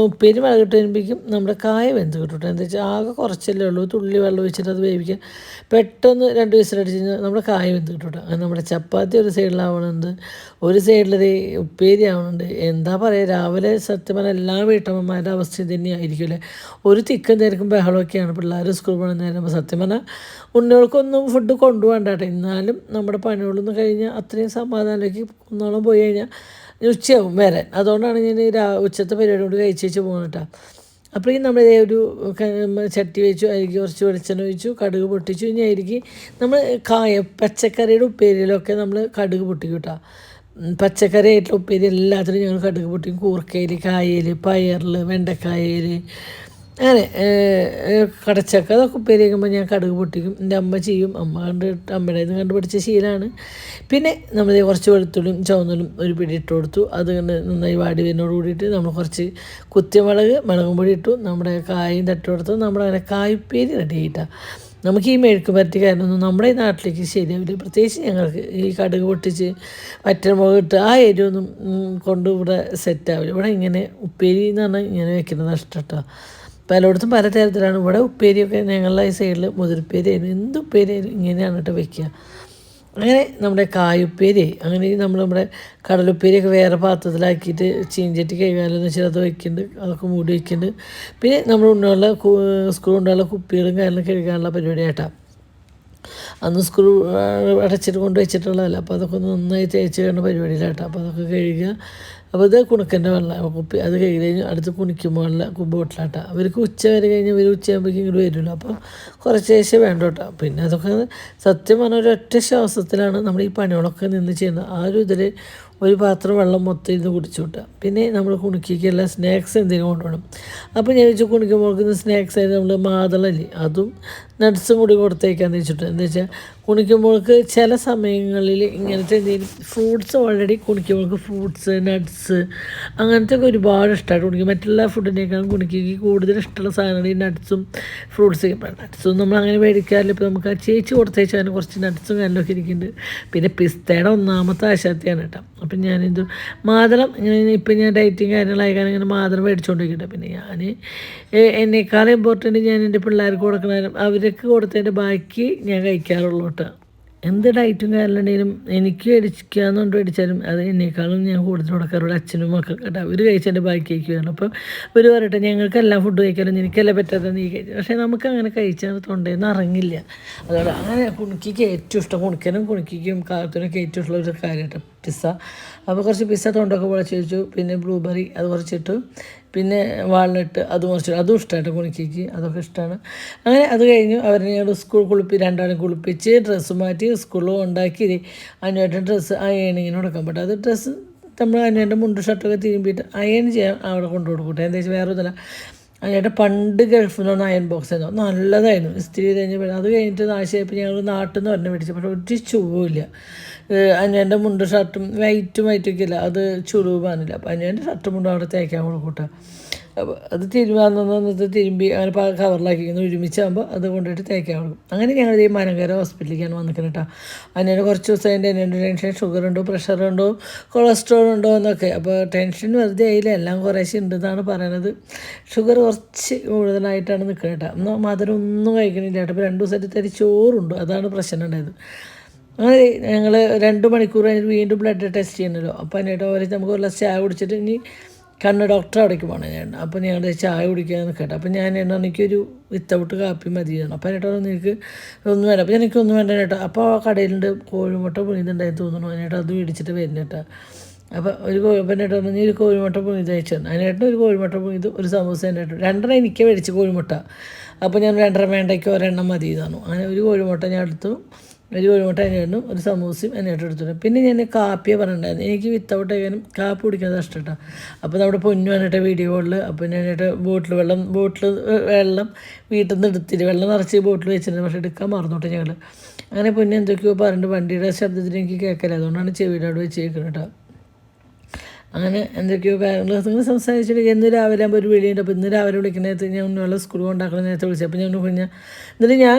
ഉപ്പേരി മുളക് ഇട്ട് കഴിയുമ്പോഴേക്കും നമ്മുടെ കായ വെന്ത് കിട്ടും. എന്താ വെച്ചാൽ ആകെ കുറച്ചല്ലേ ഉള്ളൂ, തുള്ളി വെള്ളം ഒഴിച്ചിട്ട് അത് വേവിക്കാൻ പെട്ടെന്ന് 2 വിസിലടിച്ച് കഴിഞ്ഞാൽ നമ്മുടെ കായ വെന്ത് കിട്ടും. അങ്ങനെ നമ്മുടെ ചപ്പാത്തി ഒരു സൈഡിലാവണുണ്ട്, ഒരു സൈഡിലത് ഉപ്പേരി ആവുന്നുണ്ട്. എന്താ പറയുക, രാവിലെ സത്യം പറഞ്ഞാൽ എല്ലാ വീട്ടമ്മമാരുടെ അവസ്ഥ തന്നെയായിരിക്കും അല്ലേ. ഒരു തിക്കും തിരക്കും ബഹളമൊക്കെയാണ് പിള്ളേർ സ്കൂൾ പോകുന്ന നേരം. അപ്പോൾ സത്യം പറഞ്ഞാൽ ഉണ്ണികൾക്കൊന്നും ഫുഡ് കൊണ്ടുപോകണ്ട കേട്ടോ. എന്നാലും നമ്മുടെ പണികളൊന്നും കഴിഞ്ഞാൽ അത്രയും സമാധാനമാക്കി കുന്നോളം പോയി കഴിഞ്ഞാൽ ഉച്ചയാവും വരാൻ. അതുകൊണ്ടാണ് ഞാൻ ഉച്ചത്തെ പരിപാടി കൊണ്ട് കഴിച്ചേച്ച് പോകുന്നത് കേട്ടോ. അപ്പോഴേക്കും നമ്മൾ ഒരു ചട്ടി വെച്ചു, അതിലേക്ക് കുറച്ച് വെളിച്ചെണ്ണ ഒഴിച്ചു, കടുക് പൊട്ടിച്ചു. ഇനി അതിലേക്ക് നമ്മൾ പച്ചക്കറിയുടെ ഉപ്പേരിയിലൊക്കെ നമ്മൾ കടുക് പൊട്ടിക്കും കേട്ടോ. പച്ചക്കറി ആയിട്ടുള്ള ഉപ്പേരി എല്ലാത്തിനും ഞങ്ങൾ കടുക് പൊട്ടിക്കും. കൂർക്കയിൽ, കായൽ, പയറിൽ, വെണ്ടക്കായൽ, അങ്ങനെ കടച്ചക്ക അതൊക്കെ ഉപ്പേരി വയ്ക്കുമ്പോൾ ഞാൻ കടുക് പൊട്ടിക്കും. എൻ്റെ അമ്മ ചെയ്യും, അമ്മയുടെ നിന്ന് കണ്ടുപിടിച്ച ശീലമാണ്. പിന്നെ നമ്മൾ കുറച്ച് വെളുത്തുള്ളിയും ചുവന്നുള്ളിയും ഒരു പിടി ഇട്ട് കൊടുത്തു. അത് നന്നായി വാടി വരുന്നതോട് കൂടിയിട്ട് നമ്മൾ കുറച്ച് മുളകും പൊടി ഇട്ടു. നമ്മുടെ കായും തട്ടി കൊടുത്തു. നമ്മുടെ അങ്ങനെ കായ്പ്പേരി റെഡി ആയിട്ടാണ്. നമുക്ക് ഈ മെഴുക്ക് പരട്ടി കാരണമൊന്നും നമ്മുടെ ഈ നാട്ടിലേക്ക് ശരിയാവില്ല. പ്രത്യേകിച്ച് ഞങ്ങൾക്ക് ഈ കടുക് പൊട്ടിച്ച് വറ്റൽമുളക് ഇട്ട് ആ എരിവൊന്നും കൊണ്ട് ഇവിടെ സെറ്റാവില്ല. ഇവിടെ ഇങ്ങനെ ഉപ്പേരി എന്ന് പറഞ്ഞാൽ ഇങ്ങനെ വെക്കുന്നത് ഇഷ്ടം കേട്ടോ. പലയിടത്തും പല തരത്തിലാണ്. ഇവിടെ ഉപ്പേരിയൊക്കെ ഞങ്ങളുടെ ഈ സൈഡിൽ മുതിർപ്പേരി ആയിരുന്നു, എന്ത് ഉപ്പേരി ആയിരുന്നു ഇങ്ങനെയാണ് കേട്ടോ വെക്കുക. അങ്ങനെ നമ്മുടെ കായുപ്പേരി, അങ്ങനെ നമ്മുടെ കടലുപ്പേരിയൊക്കെ വേറെ പാത്രത്തിലാക്കിയിട്ട് ചീഞ്ചട്ടി കഴുകാനെന്ന് വെച്ചാൽ അത് വയ്ക്കുന്നുണ്ട്, അതൊക്കെ മൂടി വയ്ക്കുന്നുണ്ട്. പിന്നെ നമ്മൾ സ്കൂൾ കൊണ്ടുള്ള കുപ്പികളും കാര്യങ്ങളും കഴുകാനുള്ള പരിപാടി ആയിട്ടാണ്. അന്ന് സ്ക്രൂ അടച്ചിട്ട് കൊണ്ട് വെച്ചിട്ടുള്ളതല്ല. അപ്പോൾ അതൊക്കെ ഒന്ന് നന്നായി തേച്ച് കഴിയുന്ന പരിപാടിയിലാട്ടോ. അപ്പോൾ അതൊക്കെ കഴുകുക. അപ്പോൾ ഇത് കുണുക്കൻ്റെ വെള്ളം കുപ്പി, അത് കഴുകി കഴിഞ്ഞ് അടുത്ത് കുണിക്കുമ്പോഴുള്ള ബോട്ടിലാട്ടോ. അവർക്ക് ഉച്ച വരെ കഴിഞ്ഞ് ഇവർ ഉച്ചയാകുമ്പോഴേക്കും ഇങ്ങോട്ട് വരുമല്ലോ. അപ്പോൾ കുറച്ച് ശേഷം വേണ്ട കേട്ടോ. പിന്നെ അതൊക്കെ സത്യം പറഞ്ഞാൽ ഒരൊറ്റ ശ്വാസത്തിലാണ് നമ്മൾ ഈ പണികളൊക്കെ നിന്ന് ചെയ്യുന്നത്. ആ ഒരു ഇതിൽ ഒരു പാത്രം വെള്ളം മൊത്തം ഇത് കുടിച്ചു വിട്ടുക. പിന്നെ നമ്മൾ കുണിക്കുള്ള സ്നാക്സ് എന്തെങ്കിലും കൊണ്ടുപോകണം. അപ്പോൾ ഞാൻ വെച്ചാൽ കുണിക്കുമ്പോൾ സ്നാക്സ് ആയിട്ട് നമ്മൾ മാതളല്ലേ അതും നട്ട്സും കൂടി കൊടുത്തേക്കാന്ന് വെച്ചിട്ട്. എന്താ വെച്ചാൽ കുണിക്കുമ്പോൾക്ക് ചില സമയങ്ങളിൽ ഇങ്ങനത്തെ എന്തെങ്കിലും ഫ്രൂട്ട്സ് ഓൾറെഡി കുണിക്കുമ്പോൾക്ക് ഫ്രൂട്ട്സ്, നട്ട്സ് അങ്ങനത്തെ ഒക്കെ ഒരുപാട് ഇഷ്ടമായിട്ട് കുണിക്കും. മറ്റുള്ള ഫുഡിനേക്കാളും കുണിക്ക് കൂടുതൽ ഇഷ്ടമുള്ള സാധനങ്ങൾ ഈ നട്ട്സും ഫ്രൂട്ട്സ്. നട്ട്സും നമ്മൾ അങ്ങനെ മേടിക്കാറില്ല. ഇപ്പോൾ നമുക്ക് ആ ചേച്ചി കൊടുത്തേച്ചാൽ കുറച്ച് നട്ട്സും കാര്യങ്ങളൊക്കെ ഇരിക്കുന്നുണ്ട്. പിന്നെ പിസ്തയുടെ ഒന്നാമത്തെ ആശാത്തിയാണ് കേട്ടോ. അപ്പം ഞാനിത് മാതളം ഇങ്ങനെ ഇപ്പം ഞാൻ ഡയറ്റിങ് കാര്യങ്ങളായ കാരണം ഇങ്ങനെ മാതളം മേടിച്ചുകൊണ്ടിരിക്കട്ടെ. പിന്നെ ഞാൻ എന്നെക്കാളും ഇമ്പോർട്ടൻറ്റ് ഞാൻ എൻ്റെ പിള്ളേർക്ക് കൊടുക്കണ അവർക്ക് കൊടുത്തതിൻ്റെ ബാക്കി ഞാൻ കഴിക്കാറുള്ളൂ കേട്ടോ. എന്ത് ഡയറ്റും കാര്യമുണ്ടെങ്കിലും എനിക്ക് മേടിക്കാന്നുകൊണ്ട് മേടിച്ചാലും അത് എന്നേക്കാളും ഞാൻ കൂടുതൽ കൊടുക്കാറുള്ള അച്ഛനും മക്കൾക്ക് കേട്ടോ. അവർ കഴിച്ചതിൻ്റെ ബാക്കി കഴിക്കുകയാണ്. അപ്പോൾ അവർ പറയട്ടെ ഞങ്ങൾക്കെല്ലാം ഫുഡ് കഴിക്കാനും നിനക്കെല്ലാം പറ്റാത്ത നീ കഴിച്ചു. പക്ഷേ നമുക്ക് അങ്ങനെ കഴിച്ചാൽ തൊണ്ടയിൽ നിന്ന് ഇറങ്ങില്ല. അതുകൊണ്ട് അങ്ങനെ കുണിക്ക് ഏറ്റവും ഇഷ്ടം, കുണിക്കും കാലത്തിനൊക്കെ ഏറ്റവും ഇഷ്ടമുള്ള ഒരു കാര്യമായിട്ട് പിസ്സ. അപ്പോൾ കുറച്ച് പിസ്സ തൊണ്ടൊക്കെ പൊളച്ച് വെച്ചു. പിന്നെ ബ്ലൂബെറി അത് കുറച്ചിട്ടു. പിന്നെ വാൾനട്ട് അത് കുറച്ചിട്ടു. അതും ഇഷ്ടമായിട്ട് കുണിക്ക്, അതൊക്കെ ഇഷ്ടമാണ്. അങ്ങനെ അത് കഴിഞ്ഞു അവരെ ഞങ്ങൾ സ്കൂൾ രണ്ടാളും കുളിപ്പിച്ച് ഡ്രസ്സ് മാറ്റി സ്കൂളിൽ ഉണ്ടാക്കി അനുവേട്ടൻ ഡ്രസ്സ് അയണിങ്ങിന് കൊടുക്കാൻ പറ്റും. അത് ഡ്രസ്സ് നമ്മൾ അനുവേട്ടൻ മുണ്ട് ഷർട്ടൊക്കെ തിരുമ്പിയിട്ട് അയൺ ചെയ്യാൻ അവിടെ കൊണ്ടു കൊടുക്കട്ടെ. എന്താ വെച്ചാൽ വേറെ ഒന്നുമില്ല, അതിൻ്റെ പണ്ട് ഗൾഫിൽ അയൺ ബോക്സ് ആയിരുന്നു, നല്ലതായിരുന്നു. ഇസ്തിരി കഴിഞ്ഞ് അത് കഴിഞ്ഞിട്ട് നാശമായപ്പോൾ ഞങ്ങൾ നാട്ടിൽ നിന്ന് പറഞ്ഞ് മേടിച്ചു. പക്ഷേ ഒരു ചുവമില്ല. അനിയൻ്റെ മുണ്ട് ഷർട്ടും വൈറ്റൊക്കെ ഇല്ല, അത് ചുളിവ് പാനില്ല. അപ്പോൾ അനിയൻ്റെ ഷർട്ടും മുണ്ടും അവിടെ തേക്കാൻ കൊടുക്കൂട്ടാ. അത് തിരുമ്പാന്നിട്ട് തിരുമ്പി അങ്ങനെ കവറിലാക്കിക്കുന്നു ഒരുമിച്ചാകുമ്പോൾ അത് കൊണ്ടുപോയിട്ട് തേക്കാവുള്ളൂ. അങ്ങനെ ഞങ്ങൾ ഈ മനങ്കര ഹോസ്പിറ്റലിലേക്കാണ് വന്നിരിക്കുന്നത് കേട്ടോ. അതിന് കുറച്ച് ദിവസം അതിൻ്റെ എൻ്റെ ടെൻഷൻ ഷുഗറുണ്ടോ പ്രഷറുണ്ടോ കൊളസ്ട്രോൾ ഉണ്ടോ എന്നൊക്കെ. അപ്പോൾ ടെൻഷൻ വെറുതെ ആയില്ല, എല്ലാം കുറേശ്ശെ ഉണ്ടെന്നാണ് പറയണത്. ഷുഗർ കുറച്ച് കൂടുതലായിട്ടാണ് നിൽക്കുന്നത് കേട്ടോ. എന്നാൽ മധുരം ഒന്നും കഴിക്കണില്ല കേട്ടോ. അപ്പോൾ 2 ദിവസമായിട്ട് തരി ചോറുണ്ട്, അതാണ് പ്രശ്നം ഉണ്ടായത്. അങ്ങനെ ഞങ്ങൾ 2 മണിക്കൂർ കഴിഞ്ഞിട്ട് വീണ്ടും ബ്ലഡ് ടെസ്റ്റ് ചെയ്യണമല്ലോ. അപ്പോൾ അതിനായിട്ട് അവർ നമുക്ക് ഒരു ഗ്ലാസ് ചായ കുടിച്ചിട്ട് ഇനി കണ്ണ് ഡോക്ടറെ അവിടേക്ക് പോകണം ഞാൻ. അപ്പോൾ ഞങ്ങൾ ചായ കുടിക്കാമെന്ന് കേട്ടോ. അപ്പോൾ ഞാൻ എനിക്കൊരു വിത്തൗട്ട് കാപ്പി മതിയാണ്. അപ്പോൾ അതിനായിട്ട് നിനക്ക് ഒന്നും വേണ്ട. അപ്പോൾ എനിക്കൊന്നും വേണ്ട കേട്ടോ. അപ്പോൾ ആ കടയിലുണ്ട് കോഴിമുട്ട പുളിയുന്നുണ്ടായി തോന്നുന്നു. അതിനായിട്ട് അത് മേടിച്ചിട്ട് വരുന്ന കേട്ടോ. അപ്പോൾ ഒരു നീ ഒരു കോഴിമുട്ട പുളിത് അയച്ചു തന്നു. അതിനായിട്ട് ഒരു കോഴിമുട്ട പുളിത് ഒരു സമൂസ അതിനായിട്ട് 2 എനിക്ക് മേടിച്ച് കോഴിമുട്ട. അപ്പോൾ ഞാൻ 2 വേണ്ടയ്ക്ക് ഒരെണ്ണം മതി ഇതാണു. അങ്ങനെ ഒരു കോഴിമുട്ട ഞാൻ എടുത്തു, ഒരു കോഴിമുട്ട അതിനായിട്ടും ഒരു സമൂസയും അതിനായിട്ട് എടുത്തിട്ട്. പിന്നെ ഞാൻ കാപ്പിയെ പറഞ്ഞിട്ടുണ്ടായിരുന്നു, എനിക്ക് വിത്തൗട്ട് ആയാലും കാപ്പി കുടിക്കുന്നത് ഇഷ്ടമാട്ടോ. അപ്പോൾ നമ്മുടെ പൊന്നു വന്നിട്ട് വീഡിയോ കോളിൽ അപ്പോൾ ഞാനായിട്ട് ബോട്ടിൽ വെള്ളം വീട്ടിൽ നിന്ന് എടുത്തിട്ട് വെള്ളം നിറച്ച് ബോട്ടിൽ വെച്ചിട്ടുണ്ട്. പക്ഷേ എടുക്കാൻ മറന്നോട്ടെ ഞങ്ങൾ. അങ്ങനെ പൊന്നു എന്തൊക്കെയോ പറഞ്ഞിട്ട് വണ്ടിയുടെ ശബ്ദത്തിന് എനിക്ക് കേൾക്കില്ല, അതുകൊണ്ടാണ് ചെവിയുടെ അവിടെ വെച്ചേക്കുന്നത് കേട്ടോ. അങ്ങനെ എന്തൊക്കെയോ കാര്യങ്ങൾ സംസാരിച്ചിട്ട് ഇന്ന് രാവിലെ ആകുമ്പോൾ ഒരു വിളിയുണ്ട്. അപ്പോൾ ഇന്ന് രാവിലെ വിളിക്കുന്ന നേരത്ത് ഞാൻ ഉണ്ണുവെള്ള സ്കൂൾ കൊണ്ടാക്കുന്ന നേരത്തെ വിളിച്ചു. അപ്പോൾ ഞാൻ കുഞ്ഞാൽ എന്നിട്ട് ഞാൻ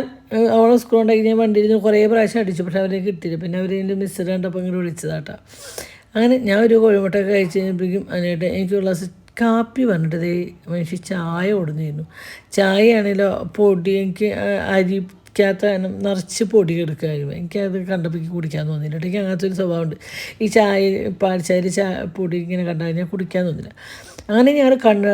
അവളെ സ്കൂൾ കൊണ്ടാക്കി ഞാൻ വണ്ടിയിൽ നിന്ന് കുറേ പ്രാവശ്യം അടിച്ചു, പക്ഷേ അവരെ കിട്ടിയില്ല. പിന്നെ അവർ എൻ്റെ മിസ്സർ കണ്ടപ്പോൾ ഇങ്ങനെ വിളിച്ചതാട്ടോ. അങ്ങനെ ഞാൻ ഒരു കോഴിമുട്ടൊക്കെ കഴിച്ച് കഴിഞ്ഞപ്പോഴേക്കും അതിനായിട്ട് എനിക്കുള്ള കാപ്പി പറഞ്ഞിട്ട് മനുഷ്യ ചായ കൊടുന്നിരുന്നു. ചായയാണെങ്കിലോ പൊടി എനിക്ക് നിറച്ച് പൊടി എടുക്കുമായിരുന്നു. എനിക്കത് കണ്ടപ്പോൾ കുടിക്കാൻ തോന്നിയില്ല. എനിക്ക് അങ്ങനത്തെ ഒരു സ്വഭാവമുണ്ട്. ഈ പാൽച്ചായ പൊടി ഇങ്ങനെ കണ്ടാൽ ഞാൻ കുടിക്കാൻ തോന്നില്ല. അങ്ങനെ ഞങ്ങൾ കണ്ണ്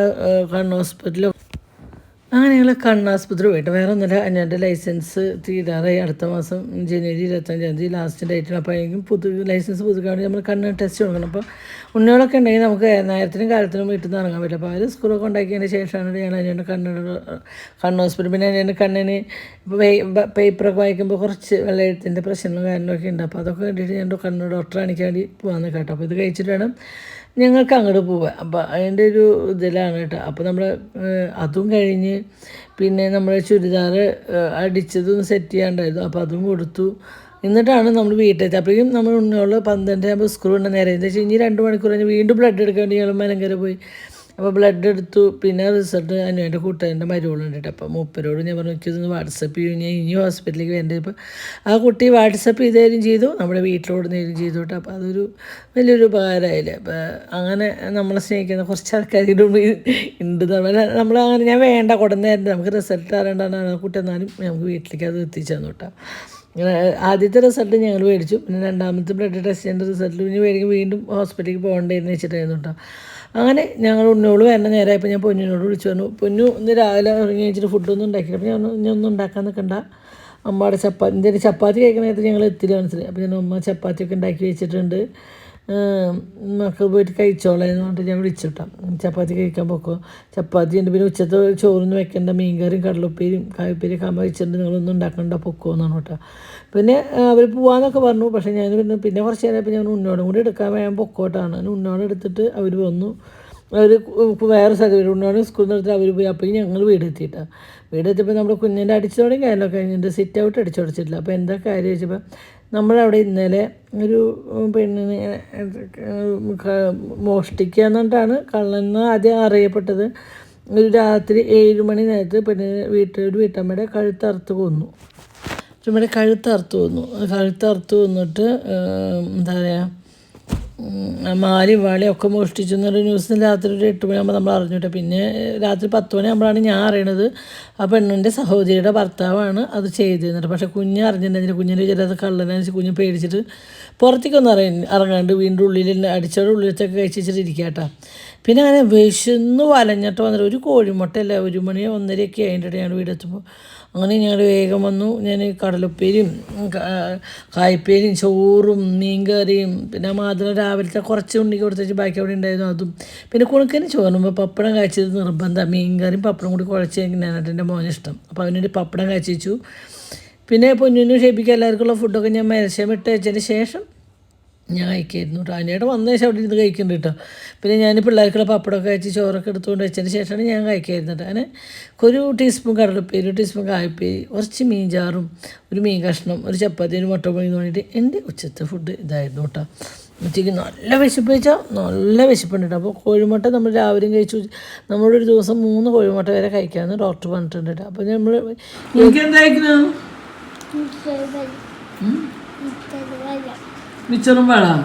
കണ്ണാസ്പത്രി പോയിട്ട് വേറെ ഒന്നുമില്ല. എൻ്റെ ലൈസൻസ് തീരാറായി. അടുത്ത മാസം ജനുവരി 25 ലാസ്റ്റ് ഡേറ്റിന്. അപ്പോൾ ആയിരിക്കും ലൈസൻസ് പുതുക്കാൻ നമ്മൾ കണ്ണ് ടെസ്റ്റ് കൊടുക്കണം. അപ്പോൾ ഉണ്ണികളൊക്കെ ഉണ്ടെങ്കിൽ നമുക്ക് നേരത്തിനും കാലത്തിനും വീട്ടിൽ നിന്ന് ഇറങ്ങാൻ പറ്റില്ല. അപ്പോൾ അവർ സ്കൂളൊക്കെ ഉണ്ടാക്കിയതിന് ശേഷമാണ് ഞങ്ങൾ അതിൻ്റെ കണ്ണ് ഹോസ്പിറ്റൽ. പിന്നെ അതിൻ്റെ കണ്ണിന് പേപ്പറൊക്കെ വായിക്കുമ്പോൾ കുറച്ച് വെള്ളയെഴുത്തിൻ്റെ പ്രശ്നങ്ങളും കാര്യങ്ങളൊക്കെ ഉണ്ട്. അപ്പോൾ അതൊക്കെ വേണ്ടിയിട്ട് ഞാൻ കണ്ണ് ഡോക്ടറെ കാണിക്കാൻ വേണ്ടി പോകാമെന്ന് കേട്ടോ. അപ്പോൾ ഇത് കഴിച്ചിട്ട് വേണം ഞങ്ങൾക്ക് അങ്ങോട്ട് പോവാം. അപ്പോൾ അതിൻ്റെ ഒരു ഇതിലാണ് കേട്ടോ. അപ്പോൾ നമ്മൾ അതും കഴിഞ്ഞ് പിന്നെ നമ്മൾ ചുരിദാർ അടിച്ചതും സെറ്റ് ചെയ്യാണ്ടായിരുന്നു. അപ്പോൾ അതും കൊടുത്തു. എന്നിട്ടാണ് നമ്മൾ വീട്ടിലെത്തി. അപ്പോഴേക്കും നമ്മൾ ഉണ്ണിയോള് 12 ആകുമ്പോൾ സ്കൂൾ ഉണ്ട് നേരെ. എന്താ വെച്ചാൽ ഇനി 2 മണിക്കൂർ കഴിഞ്ഞ് വീണ്ടും ബ്ലഡ് എടുക്കാൻ വേണ്ടി ഞങ്ങൾ മലങ്കര പോയി. അപ്പോൾ ബ്ലഡ് എടുത്തു. പിന്നെ റിസൾട്ട് എൻ്റെ കൂട്ടുകാരൻ്റെ മരുവളുണ്ട് കേട്ടോ. അപ്പോൾ മൂപ്പരോട് ഞാൻ പറഞ്ഞു എനിക്കിതൊന്ന് വാട്സപ്പ് ചെയ്യും, ഞാൻ ഇനി ഹോസ്പിറ്റലിലേക്ക് വരേണ്ടത്. ഇപ്പോൾ ആ കുട്ടി വാട്സപ്പ് ചെയ്തേരും ചെയ്തു, നമ്മുടെ വീട്ടിലോട് നേരും ചെയ്തു കേട്ടോ. അപ്പോൾ അതൊരു വലിയൊരു ഉപകാരമായില്ലേ. അപ്പോൾ അങ്ങനെ നമ്മളെ സ്നേഹിക്കുന്ന കുറച്ച് ആൾക്കാരുടെ ഉണ്ട്. നമ്മളങ്ങനെ ഞാൻ വേണ്ട കൊടുന്നേരം നമുക്ക് റിസൾട്ട് അറിയേണ്ടതാണ് കുട്ടി, എന്നാലും നമുക്ക് വീട്ടിലേക്ക് അത് എത്തിച്ചു തന്നു കേട്ടോ. ആദ്യത്തെ റിസൾട്ട് ഞങ്ങൾ മേടിച്ചു. പിന്നെ 2ാമത്തെ ബ്ലഡ് ടെസ്റ്റിൻ്റെ റിസൾട്ട് പിന്നെ മേടിക്കും വീണ്ടും ഹോസ്പിറ്റലിലേക്ക് പോകേണ്ടതെന്ന് വെച്ചിട്ടായിരുന്നു കേട്ടോ. അങ്ങനെ ഞങ്ങൾ ഉണ്ണിയോട് വരണ നേരമായപ്പോൾ ഞാൻ പൊന്നിനോട് വിളിച്ചു പറഞ്ഞു, പൊന്നു ഇന്ന് രാവിലെ ഇറങ്ങി വെച്ചിട്ട് ഫുഡൊന്നും ഉണ്ടാക്കിയില്ല. അപ്പോൾ ഞാൻ ഒന്നും ഉണ്ടാക്കാൻ നിൽക്കണ്ട, അമ്മയുടെ ചപ്പാത്തി കഴിക്കുന്ന നേരത്തെ ഞങ്ങൾ എത്തില്ല മനസ്സിലായി. അപ്പോൾ ഞാൻ അമ്മ ചപ്പാത്തിയൊക്കെ ഉണ്ടാക്കി വെച്ചിട്ടുണ്ട്, മക്കൾ പോയിട്ട് കഴിച്ചോളാന്ന് പറഞ്ഞിട്ട് ഞാൻ വിളിച്ചിട്ടാം. ചപ്പാത്തി കഴിക്കാൻ പോക്കോ, ചപ്പാത്തി ഉണ്ട്, പിന്നെ ഉച്ചത്തെ ചോറൊന്നും വെക്കേണ്ട, മീൻകറിയും കടലുപ്പേരും കായപ്പേരിയൊക്കെ അമ്മ വെച്ചിട്ടുണ്ട്, നിങ്ങളൊന്നും ഉണ്ടാക്കണ്ട പൊക്കോ എന്നാണ് കേട്ടോ. പിന്നെ അവർ പോവാന്നൊക്കെ പറഞ്ഞു. പക്ഷേ ഞാൻ പിന്നെ കുറച്ച് നേരം ഞാൻ ഉണ്ണോടും കൂടി എടുക്കാൻ വേണം പൊക്കോട്ടാണ്. ഉണ്ണോട് എടുത്തിട്ട് അവർ വന്നു. അവർ വേറെ സ്ഥലത്ത് ഉണ്ണോട് സ്കൂളിൽ നിന്ന് എടുത്തിട്ട് അവർ പോയി. അപ്പോൾ ഞങ്ങൾ വീടെത്തിയിട്ടാണ്. വീടെത്തിയപ്പോൾ നമ്മുടെ കുഞ്ഞിൻ്റെ അടിച്ചു തുടങ്ങി കാര്യമൊക്കെ കഴിഞ്ഞിട്ട് സിറ്റ് ഔട്ട് അടിച്ചുടച്ചിട്ടില്ല. അപ്പോൾ എന്താ കാര്യം വെച്ചപ്പോൾ നമ്മളവിടെ ഇന്നലെ ഒരു പെണ്ണിനെ മോഷ്ടിക്കുക എന്നിട്ടാണ് കള്ളെന്ന് ആദ്യം അറിയപ്പെട്ടത്. ഒരു രാത്രി 7 മണി നേരത്ത് പെണ്ണിന് വീട്ടമ്മയുടെ കഴുത്തറുത്ത് കൊന്നു. നമ്മുടെ കഴുത്തറുത്ത് കൊന്നിട്ട് എന്താ പറയുക മാലയും വാളിയും ഒക്കെ മോഷ്ടിച്ചു എന്നൊരു ന്യൂസ് രാത്രി ഒരു 8 മണിയാകുമ്പോൾ നമ്മൾ അറിഞ്ഞിട്ട്. പിന്നെ രാത്രി 10 മണിയാകുമ്പോഴാണ് ഞാൻ അറിയണത് ആ പെണ്ണിൻ്റെ സഹോദരിയുടെ ഭർത്താവാണ് അത് ചെയ്തിരുന്നത്. പക്ഷേ കുഞ്ഞ് അറിഞ്ഞിട്ടുണ്ടെങ്കിൽ കുഞ്ഞിൻ്റെ വിചാരം കള്ളനനുസരിച്ച് കുഞ്ഞ് പേടിച്ചിട്ട് പുറത്തേക്കൊന്നും ഇറങ്ങാണ്ട് വീണ്ടും അടിച്ചോടെ ഉള്ളിലത്തൊക്കെ കഴിച്ചിട്ട് ഇരിക്കാട്ടോ. പിന്നെ അങ്ങനെ വിശന്ന് വലഞ്ഞിട്ട് വന്നിട്ട് ഒരു കോഴിമുട്ടയല്ല 1 മണി 1:30 ആയിട്ട് ഞങ്ങൾ വീടെത്തുമ്പോൾ. അങ്ങനെ ഞങ്ങൾ വേഗം വന്നു. ഞാൻ കടലുപ്പേരിയും കായ്പ്പേരിയും ചോറും മീൻകറിയും പിന്നെ മാതിരി രാവിലത്തെ കുറച്ച് ഉണ്ണിക്ക് കൊടുത്തേച്ച് ബാക്കി അവിടെ ഉണ്ടായിരുന്നു അതും. പിന്നെ കുണുക്കന് ചോറുമ്പോൾ പപ്പടം കാഴ്ചത് നിർബന്ധം. മീൻകറിയും പപ്പടം കൂടി കുഴച്ച് കഴിഞ്ഞാൽ എൻ്റെ മോനിഷ്ടം. അപ്പോൾ അവനൊരു പപ്പടം കാഴ്ച വെച്ചു. പിന്നെ പൊന്നിനും ഷെബിക്ക് എല്ലാവർക്കുള്ള ഫുഡൊക്കെ ഞാൻ മേശമിട്ട് വെച്ചതിന് ശേഷം ഞാൻ കഴിക്കായിരുന്നു കേട്ടോ. അതിനായിട്ട് വന്ന ശേഷം അവിടെ ഇരുന്ന് കഴിക്കുന്നുണ്ട് കേട്ടോ. പിന്നെ ഞാൻ പിള്ളേർക്കുള്ള പപ്പടമൊക്കെ കഴിച്ച് ചോറൊക്കെ എടുത്തുകൊണ്ട് വെച്ചതിന് ശേഷമാണ് ഞാൻ കഴിക്കായിരുന്നു കേട്ടോ. അങ്ങനെ ഒരു ടീസ്പൂൺ കടലപ്പേരി, 1 ടീസ്പൂൺ കായപ്പേരി, കുറച്ച് മീൻചാറും, ഒരു മീൻ കഷ്ണം, ഒരു ചപ്പാത്തി, ഒരു മുട്ട പൊടി എന്ന് വേണ്ടിയിട്ട് എൻ്റെ ഉച്ചത്തെ ഫുഡ് ഇതായിരുന്നു കേട്ടോ. ഉച്ചയ്ക്ക് നല്ല വിശപ്പ് കഴിച്ചാൽ നല്ല വിശപ്പുണ്ട് കേട്ടോ. അപ്പോൾ കോഴിമുട്ട നമ്മൾ രാവിലെയും കഴിച്ചു. നമ്മളൊരു ദിവസം 3 കോഴിമുട്ട വരെ കഴിക്കാമെന്ന് ഡോക്ടർ പറഞ്ഞിട്ടുണ്ട് കേട്ടോ. അപ്പോൾ നമ്മൾ മിച്ചറും വേണം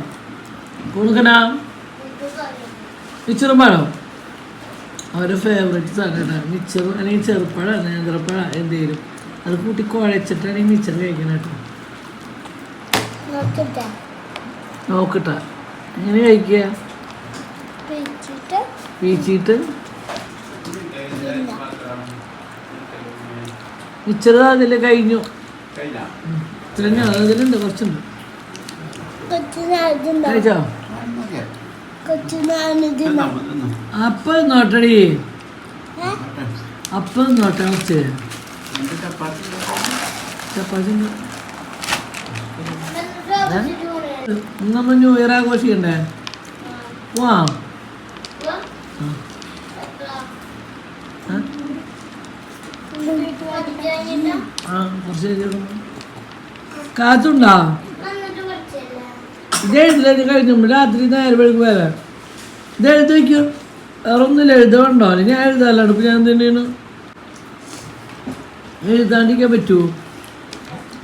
കൊടുക്കണ മിച്ചറും വേണം. അവരുടെ ഫേവറേറ്റ് സാധനം മിച്ചറും അല്ലെങ്കിൽ ചെറുപ്പഴം നേന്ത്രപ്പഴം എന്തെങ്കിലും അത് കൂട്ടി കുഴച്ചിട്ടാണ് ഈ മിച്ചർ കഴിക്കണം കേട്ടോ. നോക്കട്ടെ എങ്ങനെ കഴിക്കുക? വീച്ചിട്ട് മിച്ചർ അതിൽ കഴിഞ്ഞു. അതിലുണ്ട് കുറച്ചുണ്ട്. കഴിച്ചോ? അപ്പം നോട്ടടി അപ്പം നോട്ടെ കുറച്ച് ചപ്പാത്തി നമ്മൾ ന്യൂ ഇയർ ആഘോഷിക്കണ്ടേ? വാ കുറച്ച് കാത്തുണ്ടോ? ഇതെഴുതില്ല കഴിഞ്ഞു രാത്രി നേരെ വെളുക്ക് വരെ ഇതെഴുതി വയ്ക്കും. വേറെ ഒന്നുമില്ല എഴുതണ്ടോ? ഞാൻ എഴുതാല്ലാണ്ട് ഇപ്പം ഞാൻ തന്നെയാണ് എഴുതാണ്ടിരിക്കാൻ പറ്റുമോ?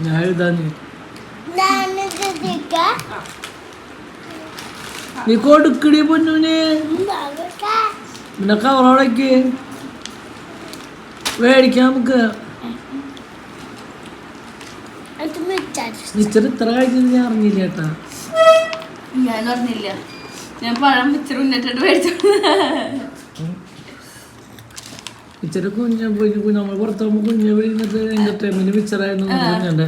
ഞാൻ എഴുതാൻ നീ കൊടുക്കടി പൊന്നൂന്. പിന്നെ കവറോടൊക്കെ മേടിക്കാം നമുക്ക്. മിച്ചർ ഇത്ര കഴിച്ചത് ഞാൻ അറിഞ്ഞില്ല കേട്ടാ. ഞാൻ അറിഞ്ഞില്ല. ഞാൻ പഴം മിച്ചർ ഉന്നിട്ടിട്ട് മേടിച്ചു. മിച്ചറ് നമ്മൾ പുറത്താകുമ്പോൾ കുഞ്ഞ് വീഴുന്നത് എന്റർടൈൻമെന്റ് മിച്ചറായിരുന്നു കുഞ്ഞുണ്ട്.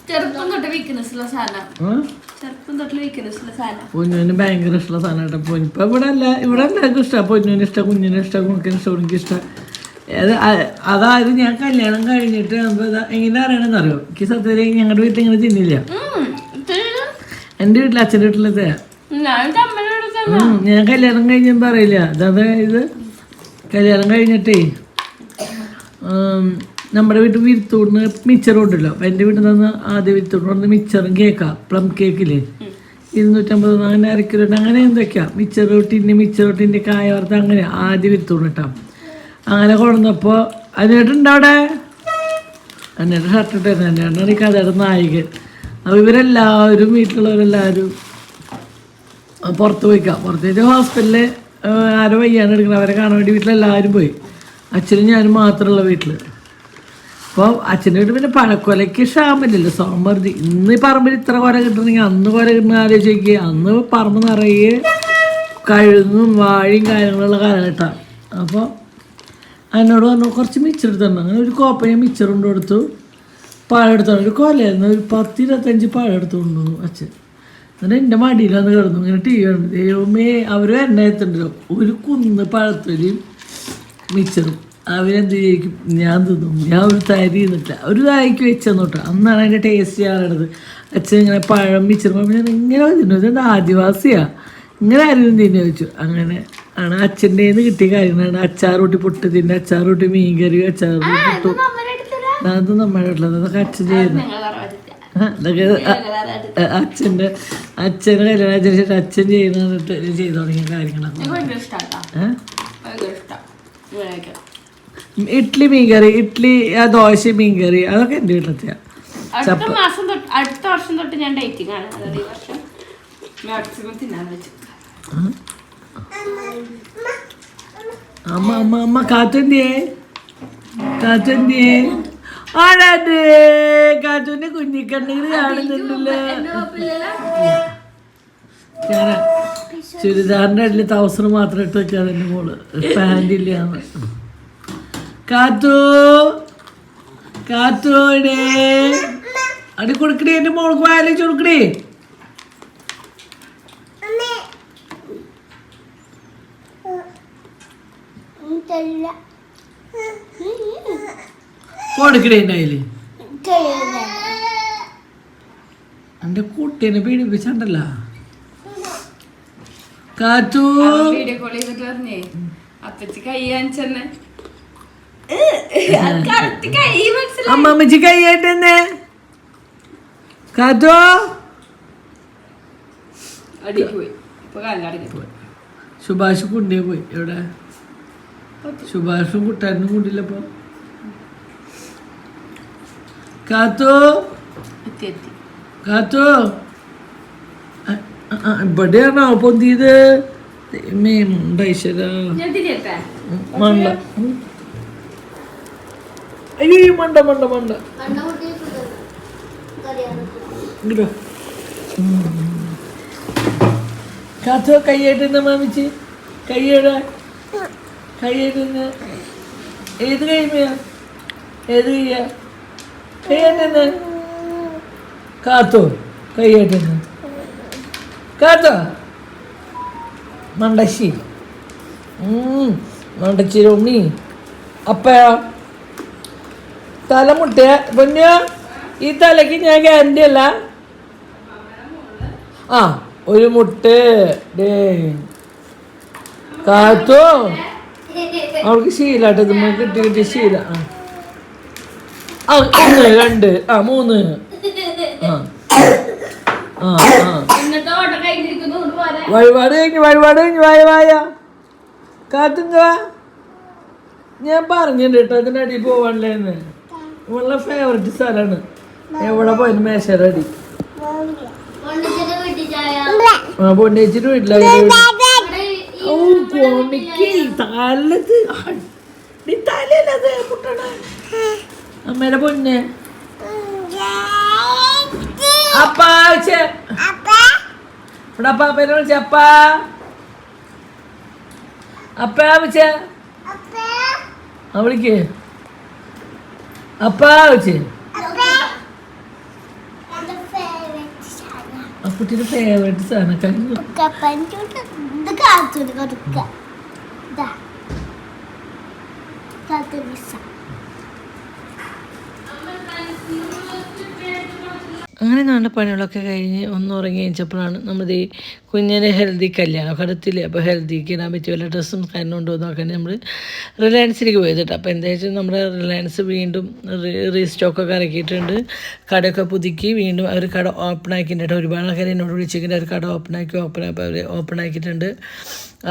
ചെറുപ്പം തൊട്ട് വീക്ക്നെസ് ഉള്ള സാധനം. ചെറുപ്പം തൊട്ട് വീക്ക്നെസ് ഉള്ള സാധനം. പൊന്നുവിന് ഭയങ്കര ഇഷ്ടമുള്ള സാധനം കേട്ടോ. പൊന്നു ഇപ്പൊ ഇവിടെ എല്ലാവർക്കും ഇഷ്ടമാണ്. പൊന്നുവിന് ഇഷ്ടം, കുഞ്ഞിന് ഇഷ്ടം, കുണക്കിന് ഇഷ്ടം, എനിക്ക് ഇഷ്ടം. അതായത് ഞാൻ കല്യാണം കഴിഞ്ഞിട്ട് എങ്ങനെ അറിയണമെന്ന് അറിയോ? എനിക്ക് സത്യം ഞങ്ങളുടെ വീട്ടിൽ ഇങ്ങനെ തിന്നില്ല. എൻ്റെ വീട്ടിൽ അച്ഛൻ്റെ വീട്ടിലത്തെ ഞാൻ കല്യാണം കഴിഞ്ഞപ്പോൾ അറിയില്ല. അതായത് കല്യാണം കഴിഞ്ഞിട്ടേ നമ്മുടെ വീട്ടിൽ വിരുത്തൂടിന് മിച്ചർ ഉണ്ടല്ലോ. അപ്പം എൻ്റെ വീട്ടിൽ നിന്ന് ആദ്യം വിരുത്തൂടിന് പറഞ്ഞ് മിച്ചറും കേക്കാണ്. പ്ലം കേക്കില്ലേ 250 അങ്ങനെ അരക്കിലോട്ട് അങ്ങനെ എന്തൊക്കെയാണ് മിച്ചർ റൊട്ടിൻ്റെ കായ വറുത്ത അങ്ങനെ ആദ്യം വിരുത്തൂടിന് ഇട്ടാം. അങ്ങനെ കൊണ്ടുവന്നപ്പോൾ അതിനായിട്ടുണ്ടോ അവിടെ എന്നിട്ട് ഷർട്ട് ഇട്ടായിരുന്നു. തന്നെയാണ് ഈ കഥയുടെ നായികൻ. അപ്പോൾ ഇവരെല്ലാവരും വീട്ടിലുള്ളവരെല്ലാവരും പുറത്ത് പോയിക്കാം. പുറത്തേക്ക് ഹോസ്പിറ്റലിൽ ആരോ വയ്യാണ്ട് എടുക്കണം. അവരെ കാണാൻ വേണ്ടി വീട്ടിലെല്ലാവരും പോയി. അച്ഛനും ഞാനും മാത്രമുള്ള വീട്ടിൽ. അപ്പോൾ അച്ഛൻ്റെ വീട്ടിൽ പിന്നെ പഴക്കൊലയ്ക്ക് ക്ഷാമില്ലല്ലോ. സോമർജി ഇന്ന് ഈ പറമ്പിൽ ഇത്ര കുര കിട്ടണമെങ്കിൽ അന്ന് കുര കിട്ടുന്ന ആലോചിച്ച് നോക്കിയാൽ അന്ന് പറമ്പ് നിറയെ കഴുകും വാഴയും കാര്യങ്ങളുള്ള കാലഘട്ടമാണ്. അപ്പോൾ എന്നോട് പറഞ്ഞു കുറച്ച് മിച്ചർ എടുത്തിട്ടുണ്ട്. അങ്ങനെ ഒരു കോപ്പയും മിച്ചർ കൊണ്ട് കൊടുത്തു. പഴം എടുത്തോണ്ട് ഒരു കൊലയായിരുന്നു. ഒരു 10-25 പഴം എടുത്തുകൊണ്ടു അച്ഛൻ. എന്നിട്ട് എൻ്റെ മടിയിൽ വന്ന് കിടന്നു. ഇങ്ങനെ ടി വി കണ്ടു. ദൈവമേ അവർ എണ്ണ എത്തണ്ടല്ലോ ഒരു കുന്ന് പഴത്തൊലിയും മിച്ചറും. അവരെന്ത് ചെയ്യിക്കും? ഞാൻ തിന്നും. ഞാൻ ഒരു തരി നിന്നിട്ടില്ല. ഒരു തായിക്ക് വെച്ചെന്നു കേട്ടോ. അന്നാണ് അതിൻ്റെ ടേസ്റ്റ് ചെയ്യാറുള്ളത്. അച്ഛൻ ഇങ്ങനെ പഴം മിച്ചറും ഞാൻ ഇങ്ങനെ തിന്നു. ഇതെന്താ ആദിവാസിയാണ് ഇങ്ങനെ ആരും തിന്നു ചോദിച്ചു. അങ്ങനെ ആണ് അച്ഛൻ്റെ നിന്ന് കിട്ടിയ കാര്യങ്ങളാണ്. അച്ചാറൂട്ടി പൊട്ട് തിന്നെ, അച്ചാറൂട്ടി മീൻകറി, അച്ചാറൂട്ടി പൊട്ടു. അത് നമ്മുടെ വീട്ടിലത് അതൊക്കെ അച്ഛൻ ചെയ്യുന്നു. അതൊക്കെ അച്ഛൻ്റെ കല്യാണം കഴിച്ചിട്ട് അച്ഛൻ ചെയ്യുന്ന ചെയ്തു തുടങ്ങിയ കാര്യങ്ങളൊക്കെ. ഇഡ്ഡലി മീൻകറി, ഇഡ്ഡലി ദോശ മീൻകറി അതൊക്കെ എൻ്റെ വീട്ടിലെത്തിയാ. അടുത്ത വർഷം തൊട്ട് ഞാൻ ഡേറ്റിംഗ് ആണ്. അതായത് ഈ വർഷം മാക്സിമം തിന്നാൻ വെച്ചു. അമ്മ കാറ്റുന്തിയേ ആടാണ്ട് കാറ്റുവിന്റെ കുഞ്ഞിക്കണ്ണീര് കാണുന്നുണ്ടല്ലോ. ഞാൻ ചുരിദാറിന്റെ അടിയിൽ 1000 മാത്രം ഇട്ട് വെച്ചാൽ എൻ്റെ മോള് പാൻറ്റില്ലാന്ന്. കാത്തോടെ അടി കൊടുക്കണേ എൻ്റെ മോൾക്ക് വായിലേക്ക് കൊടുക്കണേ. കൊടുക്കണേ അതില് എന്റെ കുട്ടീനെ പീഡിപ്പിച്ചണ്ടല്ല. കാത്തു വീഡിയോ കോൾ ചെയ്തിട്ട് പറഞ്ഞേ അപ്പച്ചി കൈ കാണിച്ചെന്നെ. അമ്മമ്മച്ചി കൈയായിട്ടെന്നെ കാത്തോ സുഭാഷ് കുണ്ടിയെ പോയി. എവിടെ സുഭാഷും കുട്ടാരനും കൂട്ടില്ലപ്പോ. കാത്തോ കാത്തോ ഇവിടെയാണോ പൊന്തിയത്? മണ്ട അയ്യോ മണ്ട മണ്ട മണ്ട ഇങ്ങോട്ടോ. കാത്തോ കൈയായിട്ടെന്ന മാമിച്ച് കൈയ്യടാ കൈയായിട്ടെന്ന ഏത് കൈമയാ ഏത് കയ്യാ കൈയായിട്ടെന്ന കാത്തോ കൈയായിട്ടെന്ന കാത്തോ മണ്ടശ്ശി മണ്ടച്ചിരി ഉണ്ണി അപ്പയാ തലമുട്ട പൊന്ന ഈ തലയ്ക്ക് ഞാൻ ഗ്യാരണ്ടി അല്ല. ആ ഒരു മുട്ട കാത്തോ അവൾക്ക് ശീലാട്ടോ ഇത് കിട്ടി കിട്ടിയ ശീല. ആ ഒന്ന് രണ്ട് ആ മൂന്ന് ആ ആ ആ വഴിപാട് കഴിഞ്ഞ് വായ കാത്തുങ്ങ ഞാൻ പറഞ്ഞിട്ടുണ്ട് കേട്ടോ അതിൻ്റെ അടി പോവാണ്ടേന്ന്. നമ്മളെ ഫേവററ്റ് സ്ഥലമാണ്. എവിടെ പോയാലും മേശയുടെ അടി. ആ പൊന്നേച്ചിട്ട് വീട്ടിലായി തലത് തലല്ലത് കുട്ടണ അമ്മേടെ പൊന്നെ അപ്പാ ഇവിടെ അപ്പാപ്പനെ വിളിച്ച അപ്പാ അപ്പാ വിളിച്ച വിളിക്ക് അപ്പാ വിളിച്ച്. ആ കുട്ടിയുടെ ഫേവറേറ്റ് സാധനം കഴിഞ്ഞു. അങ്ങനെ നമ്മുടെ പണികളൊക്കെ കഴിഞ്ഞ് ഒന്ന് ഉറങ്ങി കഴിഞ്ഞപ്പോഴാണ് നമ്മൾ ഈ കുഞ്ഞിനെ ഹെൽത്തി കല്യാണം കടത്തില്ലേ. അപ്പോൾ ഹെൽത്തിക്ക് ഇടാൻ പറ്റിയ വല്ല ഡ്രസ്സും കാരണം ഉണ്ടോ നോക്കാൻ നമ്മൾ റിലയൻസിലേക്ക് പോയത് കേട്ടോ. അപ്പോൾ എന്താ വെച്ചാൽ നമ്മുടെ റിലയൻസ് വീണ്ടും റീസ്റ്റോക്കൊക്കെ ഇറക്കിയിട്ടുണ്ട്. കടയൊക്കെ പുതുക്കി വീണ്ടും അവർ കട ഓപ്പൺ ആക്കിയിട്ടുണ്ട്. ഒരുപാട് ആൾക്കാർ എന്നോട് വിളിച്ചിട്ടുണ്ട് അവർ കട ഓപ്പൺ ആക്കിയിട്ടുണ്ട്.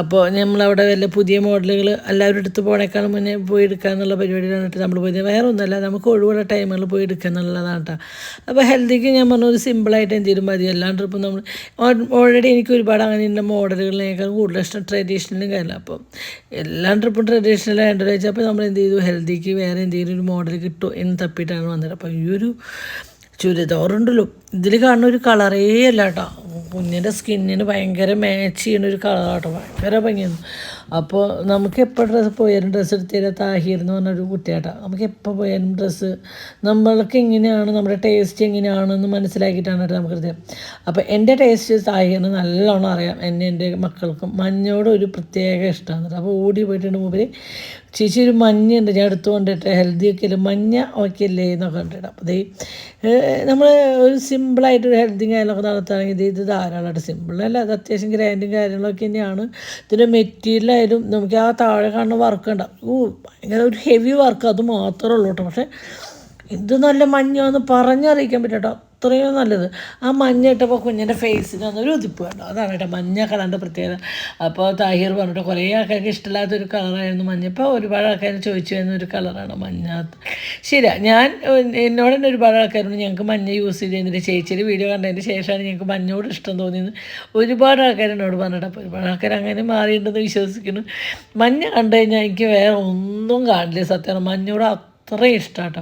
അപ്പോൾ നമ്മളവിടെ വല്ല പുതിയ മോഡലുകൾ എല്ലാവരും എടുത്ത് പോണേക്കാളും മുന്നേ പോയി എടുക്കുക എന്നുള്ള പരിപാടിയിലാണ് നമ്മൾ പോയത്. വേറെ ഒന്നുമല്ല, നമുക്ക് ഒഴിവുള്ള ടൈമുകളിൽ പോയി എടുക്കുക എന്നുള്ളതാണ് കേട്ടോ. അപ്പോൾ ഹെൽത്തിക്ക് ഞാൻ പറഞ്ഞു ഒരു സിമ്പിളായിട്ട് എന്തെങ്കിലും മതി. അല്ലാണ്ട് ഇപ്പം നമ്മൾ ഓൾറെഡി എനിക്ക് ഒരുപാട് അങ്ങനെയുള്ള മോഡലുകളിനേക്കാൾ കൂടുതൽ ഇഷ്ടം ട്രഡീഷണലും കാര്യമില്ല. അപ്പോൾ എല്ലാ ട്രിപ്പും ട്രഡീഷണൽ ആയിട്ട് വെച്ചാൽ അപ്പോൾ നമ്മൾ എന്ത് ചെയ്തു ഹെൽത്തിക്ക് വേറെ എന്തെങ്കിലും ഒരു മോഡൽ കിട്ടുമോ എന്ന് തപ്പിയിട്ടാണ് വന്നത്. അപ്പോൾ ഈ ഒരു ചുരിദാറുണ്ടല്ലോ ഇതിൽ കാണുന്ന ഒരു കളറേ അല്ല കേട്ടോ. കുഞ്ഞിൻ്റെ സ്കിന്നിന് ഭയങ്കര മാച്ച് ചെയ്യുന്ന ഒരു കളറാട്ടോ, ഭയങ്കര ഭംഗിയാണ്. അപ്പോൾ നമുക്ക് എപ്പോൾ പോയാലും ഡ്രസ്സ് എടുത്ത് തരാം. താഹിർ എന്ന് പറഞ്ഞൊരു കുട്ടിയാട്ടോ. നമുക്ക് എപ്പോൾ പോയാലും ഡ്രസ്സ് നമ്മൾക്ക് എങ്ങനെയാണ് നമ്മുടെ ടേസ്റ്റ് എങ്ങനെയാണെന്ന് മനസ്സിലാക്കിയിട്ടാണ് കേട്ടോ നമുക്കത്. അപ്പോൾ എൻ്റെ ടേസ്റ്റ് താഹിറിന് നല്ലോണം അറിയാം. എൻ്റെ മക്കൾക്കും മഞ്ഞോട് ഒരു പ്രത്യേക ഇഷ്ടമാണ്. അപ്പോൾ ഓടി പോയിട്ടുണ്ട് മൂപ്പര് ചേച്ചി ഒരു മഞ്ഞുണ്ട് ഞാൻ എടുത്തു കൊണ്ടിട്ട് ഹെൽത്തി ഒക്കെ അല്ലേ മഞ്ഞ ഓക്കെ അല്ലേ എന്നൊക്കെ കണ്ടിട്ട്. അപ്പോൾ നമ്മൾ ഒരു സിമ്പിളായിട്ടൊരു ഹെൽത്തി കാര്യങ്ങളൊക്കെ നടത്തുകയാണെങ്കിൽ ഇത് ധാരാളമായിട്ട് സിമ്പിളല്ല, അത് അത്യാവശ്യം ഗ്രാൻഡും കാര്യങ്ങളൊക്കെ തന്നെയാണ്. ഇതിൻ്റെ മെറ്റീരിയലായാലും നമുക്ക് ആ താഴെ കാണുന്ന വർക്ക് ഉണ്ടാവും. ഭയങ്കര ഒരു ഹെവി വർക്ക് അത് മാത്രമേ ഉള്ളൂ കേട്ടോ. പക്ഷേ ഇത് നല്ല മഞ്ഞാന്ന് പറഞ്ഞറിയിക്കാൻ പറ്റും കേട്ടോ, അത്രയും നല്ലത്. ആ മഞ്ഞ ഇട്ടപ്പോൾ കുഞ്ഞിൻ്റെ ഫേസിന് ഒന്നൊരു ഉതിപ്പ് കണ്ടോ, അതാണ് കേട്ടോ മഞ്ഞ കളറിൻ്റെ പ്രത്യേകത. അപ്പോൾ താഹിർ പറഞ്ഞിട്ട് കുറേ ആൾക്കാർക്ക് ഇഷ്ടമില്ലാത്തൊരു കളറായിരുന്നു മഞ്ഞ. ഇപ്പോൾ ഒരുപാട് ആൾക്കാർ ചോദിച്ചു വരുന്നൊരു കളറാണ് മഞ്ഞ. ശരിയാണ്, ഞാൻ എന്നോട് തന്നെ ഒരുപാട് ആൾക്കാരോട് ഞങ്ങൾക്ക് മഞ്ഞ യൂസ് ചെയ്തതിൻ്റെ ചേച്ചിയുടെ വീഡിയോ കണ്ടതിന് ശേഷമാണ് ഞങ്ങൾക്ക് മഞ്ഞോട് ഇഷ്ടം തോന്നിയത് ഒരുപാട് ആൾക്കാർ എന്നോട് പറഞ്ഞിട്ട്. അപ്പോൾ ഒരുപാട് ആൾക്കാർ അങ്ങനെ മാറിയിട്ടുണ്ടെന്ന് വിശ്വസിക്കുന്നു. മഞ്ഞ കണ്ടു കഴിഞ്ഞാൽ എനിക്ക് വേറെ ഒന്നും കാണില്ല സത്യമാണ്, മഞ്ഞോട് അത്രയും ഇഷ്ടമാട്ടോ.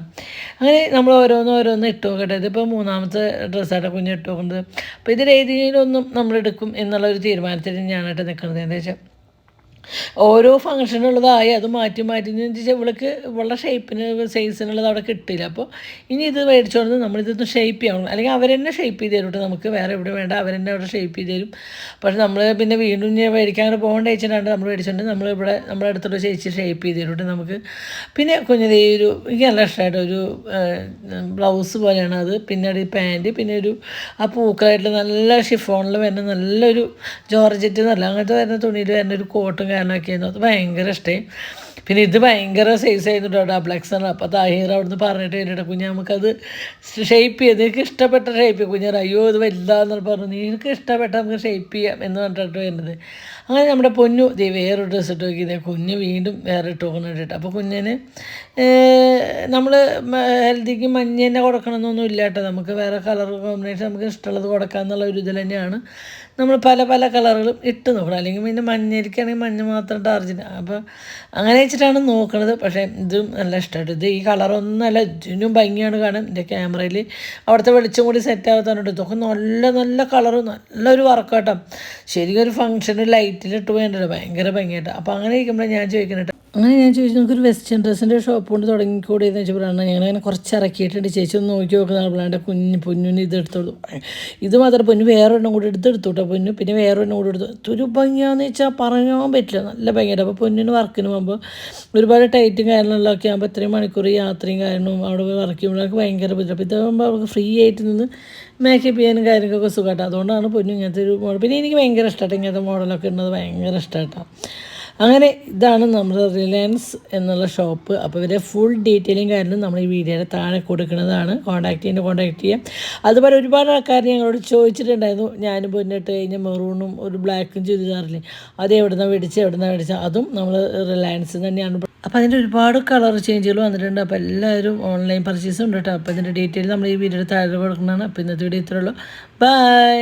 അങ്ങനെ നമ്മൾ ഓരോന്ന് ഇട്ട് നോക്കട്ടെ. ഇതിപ്പോൾ മൂന്നാമത്തെ ഡ്രസ്സായിട്ട് കുഞ്ഞ് ഇട്ട് നോക്കുന്നത്. അപ്പോൾ ഇതിലേതെങ്കിലൊന്നും നമ്മളെടുക്കും എന്നുള്ളൊരു തീരുമാനത്തിൽ ഞാനായിട്ട് നിൽക്കുന്നത്. എന്താ വെച്ചാൽ ഓരോ ഫംഗ്ഷനുള്ളതായി അത് മാറ്റി എന്ന് വെച്ചാൽ ഇവൾക്ക് ഇവളുടെ ഷേപ്പിന് സൈസിനുള്ളത് അവിടെ കിട്ടില്ല. അപ്പോൾ ഇനി ഇത് മേടിച്ചോണ്ട് നമ്മളിതൊന്ന് ഷേപ്പ് ചെയ്യണം, അല്ലെങ്കിൽ അവരെന്നെ ഷേപ്പ് ചെയ്ത് തരും. നമുക്ക് വേറെ എവിടെ വേണ്ട, അവരെന്നെ അവിടെ ഷേപ്പ് ചെയ്ത് തരും. പക്ഷെ നമ്മൾ പിന്നെ വീണ്ടും ഞാൻ മേടിക്കാൻ അങ്ങനെ പോകേണ്ട ചേച്ചിട്ടാണ് നമ്മൾ മേടിച്ചുകൊണ്ട് നമ്മളിവിടെ നമ്മുടെ അടുത്തുള്ള ചേച്ചി ഷേപ്പ് ചെയ്ത് തരും നമുക്ക്. പിന്നെ കുഞ്ഞിൻ്റെ ഈ ഒരു എനിക്ക് നല്ല ഇഷ്ടമായിട്ട് ഒരു ബ്ലൗസ് പോലെയാണ് അത്. പിന്നെ ഒരു പാൻറ്റ്, പിന്നെ ഒരു ആ പൂക്കളായിട്ടുള്ള നല്ല ഷിഫോണിൽ വരുന്ന നല്ലൊരു ജോർജറ്റ് എന്നല്ല അങ്ങനത്തെ വരുന്ന തുണിയിൽ വരുന്ന ഒരു കോട്ടും കാരണമൊക്കെ ആക്കിയിരുന്നു. അത് ഭയങ്കര ഇഷ്ടമായി. പിന്നെ ഇത് ഭയങ്കര സൈസ് ആയിരുന്നു കേട്ടോ, ഡബ്ലക്സാണ്. അപ്പോൾ താഹിർ അവിടുന്ന് പറഞ്ഞിട്ട് എന്നിട്ട് കുഞ്ഞ് നമുക്കത് ഷേപ്പ് ചെയ്ത് നിനക്ക് ഇഷ്ടപ്പെട്ട ഷേപ്പ് കുഞ്ഞാറ് അയ്യോ ഇത് വലുതാന്ന് പറഞ്ഞു, നിനക്ക് ഇഷ്ടപ്പെട്ട നമുക്ക് ഷേപ്പ് ചെയ്യാം എന്ന് പറഞ്ഞിട്ട് വരുന്നത്. അങ്ങനെ നമ്മുടെ പൊന്നു വേറൊരു ഡ്രസ്സ് ഇട്ട് നോക്കിയത് കുഞ്ഞ് വീണ്ടും വേറെ ഇട്ട് നോക്കുന്നുണ്ട്. അപ്പോൾ കുഞ്ഞിന് നമ്മൾ ഹെൽത്തിക്ക് മഞ്ഞ തന്നെ കൊടുക്കണമെന്നൊന്നും ഇല്ല കേട്ടോ, നമുക്ക് വേറെ കളർ കോമ്പിനേഷൻ നമുക്ക് ഇഷ്ടമുള്ളത് കൊടുക്കാമെന്നുള്ള ഒരു ഇതിൽ തന്നെയാണ് നമ്മൾ പല പല കളറുകളും ഇട്ട് നോക്കണം. അല്ലെങ്കിൽ പിന്നെ മഞ്ഞരിക്കാണെങ്കിൽ മഞ്ഞ മാത്രം ടാർജിന്. അപ്പോൾ അങ്ങനെ വെച്ചിട്ടാണ് നോക്കണത്. പക്ഷേ ഇതും നല്ല ഇഷ്ടമായിട്ട് ഇത് ഈ കളറൊന്നുമല്ല, ഇതിനും ഭംഗിയാണ് കാണാൻ. എൻ്റെ ക്യാമറയിൽ അവിടുത്തെ വെളിച്ചം കൂടി സെറ്റ് ആകാത്തതുകൊണ്ട് ഇതൊക്കെ നല്ല നല്ല കളറ് നല്ലൊരു വർക്കാട്ടോ. ശരിക്കും ഒരു ഫംഗ്ഷന് ലൈറ്റിലിട്ട് പോയിട്ടോ ഭയങ്കര ഭംഗിയായിട്ട്. അപ്പോൾ അങ്ങനെ ഇരിക്കുമ്പോൾ ഞാൻ ചോദിക്കുന്നുണ്ട്, അങ്ങനെ ഞാൻ ചോദിച്ചു നമുക്കൊരു വെസ്റ്റേൺ ഡ്രസ്സിൻ്റെ ഷോപ്പ് കൊണ്ട് തുടങ്ങിക്കൂടി എന്ന് വെച്ചപ്പോഴാണ് ഞങ്ങളങ്ങനെ കുറച്ച് ഇറക്കിയിട്ടുണ്ട്. ചേച്ചി ഒന്ന് നോക്കി നോക്കുന്ന പിള്ളേരുടെ പൊന്നിന് ഇത് എടുത്തോളൂ. ഇത് മാത്രം പൊന്നു വേറൊരെണ്ണം കൂടി എടുത്തു കേട്ടോ പൊന്നു. പിന്നെ വേറൊരെണ്ണം കൂടി എടുത്തു. ഒരു ഭംഗിയാന്ന് വെച്ചാൽ പറയാൻ പറ്റില്ല, നല്ല ഭംഗിയായിട്ട്. അപ്പോൾ പൊന്നിന് വർക്കിന് പോകുമ്പോൾ ഒരുപാട് ടൈറ്റും കാര്യങ്ങളൊക്കെ ആകുമ്പോൾ ഇത്രയും മണിക്കൂർ യാത്രയും കാര്യങ്ങളും അവിടെ വർക്ക് ചെയ്യുമ്പോഴൊക്കെ ഭയങ്കര ബുദ്ധിമുട്ട്. അപ്പോൾ ഇതാകുമ്പോൾ അവർക്ക് ഫ്രീ ആയിട്ട് നിന്ന് മേക്കപ്പ് ചെയ്യാനും കാര്യങ്ങളൊക്കെ സുഖമായിട്ടാണ്. അതുകൊണ്ടാണ് പൊന്നു ഇങ്ങനത്തെ ഒരു മോഡൽ. പിന്നെ എനിക്ക് ഭയങ്കര ഇഷ്ടമായിട്ട് ഇങ്ങനത്തെ മോഡലൊക്കെ ഉള്ളത് ഭയങ്കര ഇഷ്ടമായിട്ടാണ്. അങ്ങനെ ഇതാണ് നമ്മുടെ റിലയൻസ് എന്നുള്ള ഷോപ്പ്. അപ്പോൾ ഇവരെ ഫുൾ ഡീറ്റെയിലും കാര്യങ്ങളും നമ്മൾ ഈ വീഡിയോയുടെ താഴെ കൊടുക്കുന്നതാണ്. കോൺടാക്ട് ചെയ്യാം. അതുപോലെ ഒരുപാട് ആൾക്കാർ ഞങ്ങളോട് ചോദിച്ചിട്ടുണ്ടായിരുന്നു, ഞാൻ പൊന്നിട്ട് കഴിഞ്ഞ മെറൂണും ഒരു ബ്ലാക്കും ചുരിദാറില്ലേ അത് എവിടുന്നാണ് മേടിച്ചത്. അതും നമ്മൾ റിലയൻസ് തന്നെയാണ്. അപ്പോൾ അതിൻ്റെ ഒരുപാട് കളർ ചേഞ്ചുകൾ വന്നിട്ടുണ്ട്. അപ്പോൾ എല്ലാവരും ഓൺലൈൻ പർച്ചേസ് ഉണ്ട് കേട്ടോ. അപ്പോൾ ഇതിൻ്റെ ഡീറ്റെയിൽ നമ്മൾ ഈ വീഡിയോയുടെ താഴെ കൊടുക്കുന്നതാണ്. അപ്പോൾ ഇന്നത്തെ വീഡിയോ ഇത്രയുള്ളൂ. ബൈ.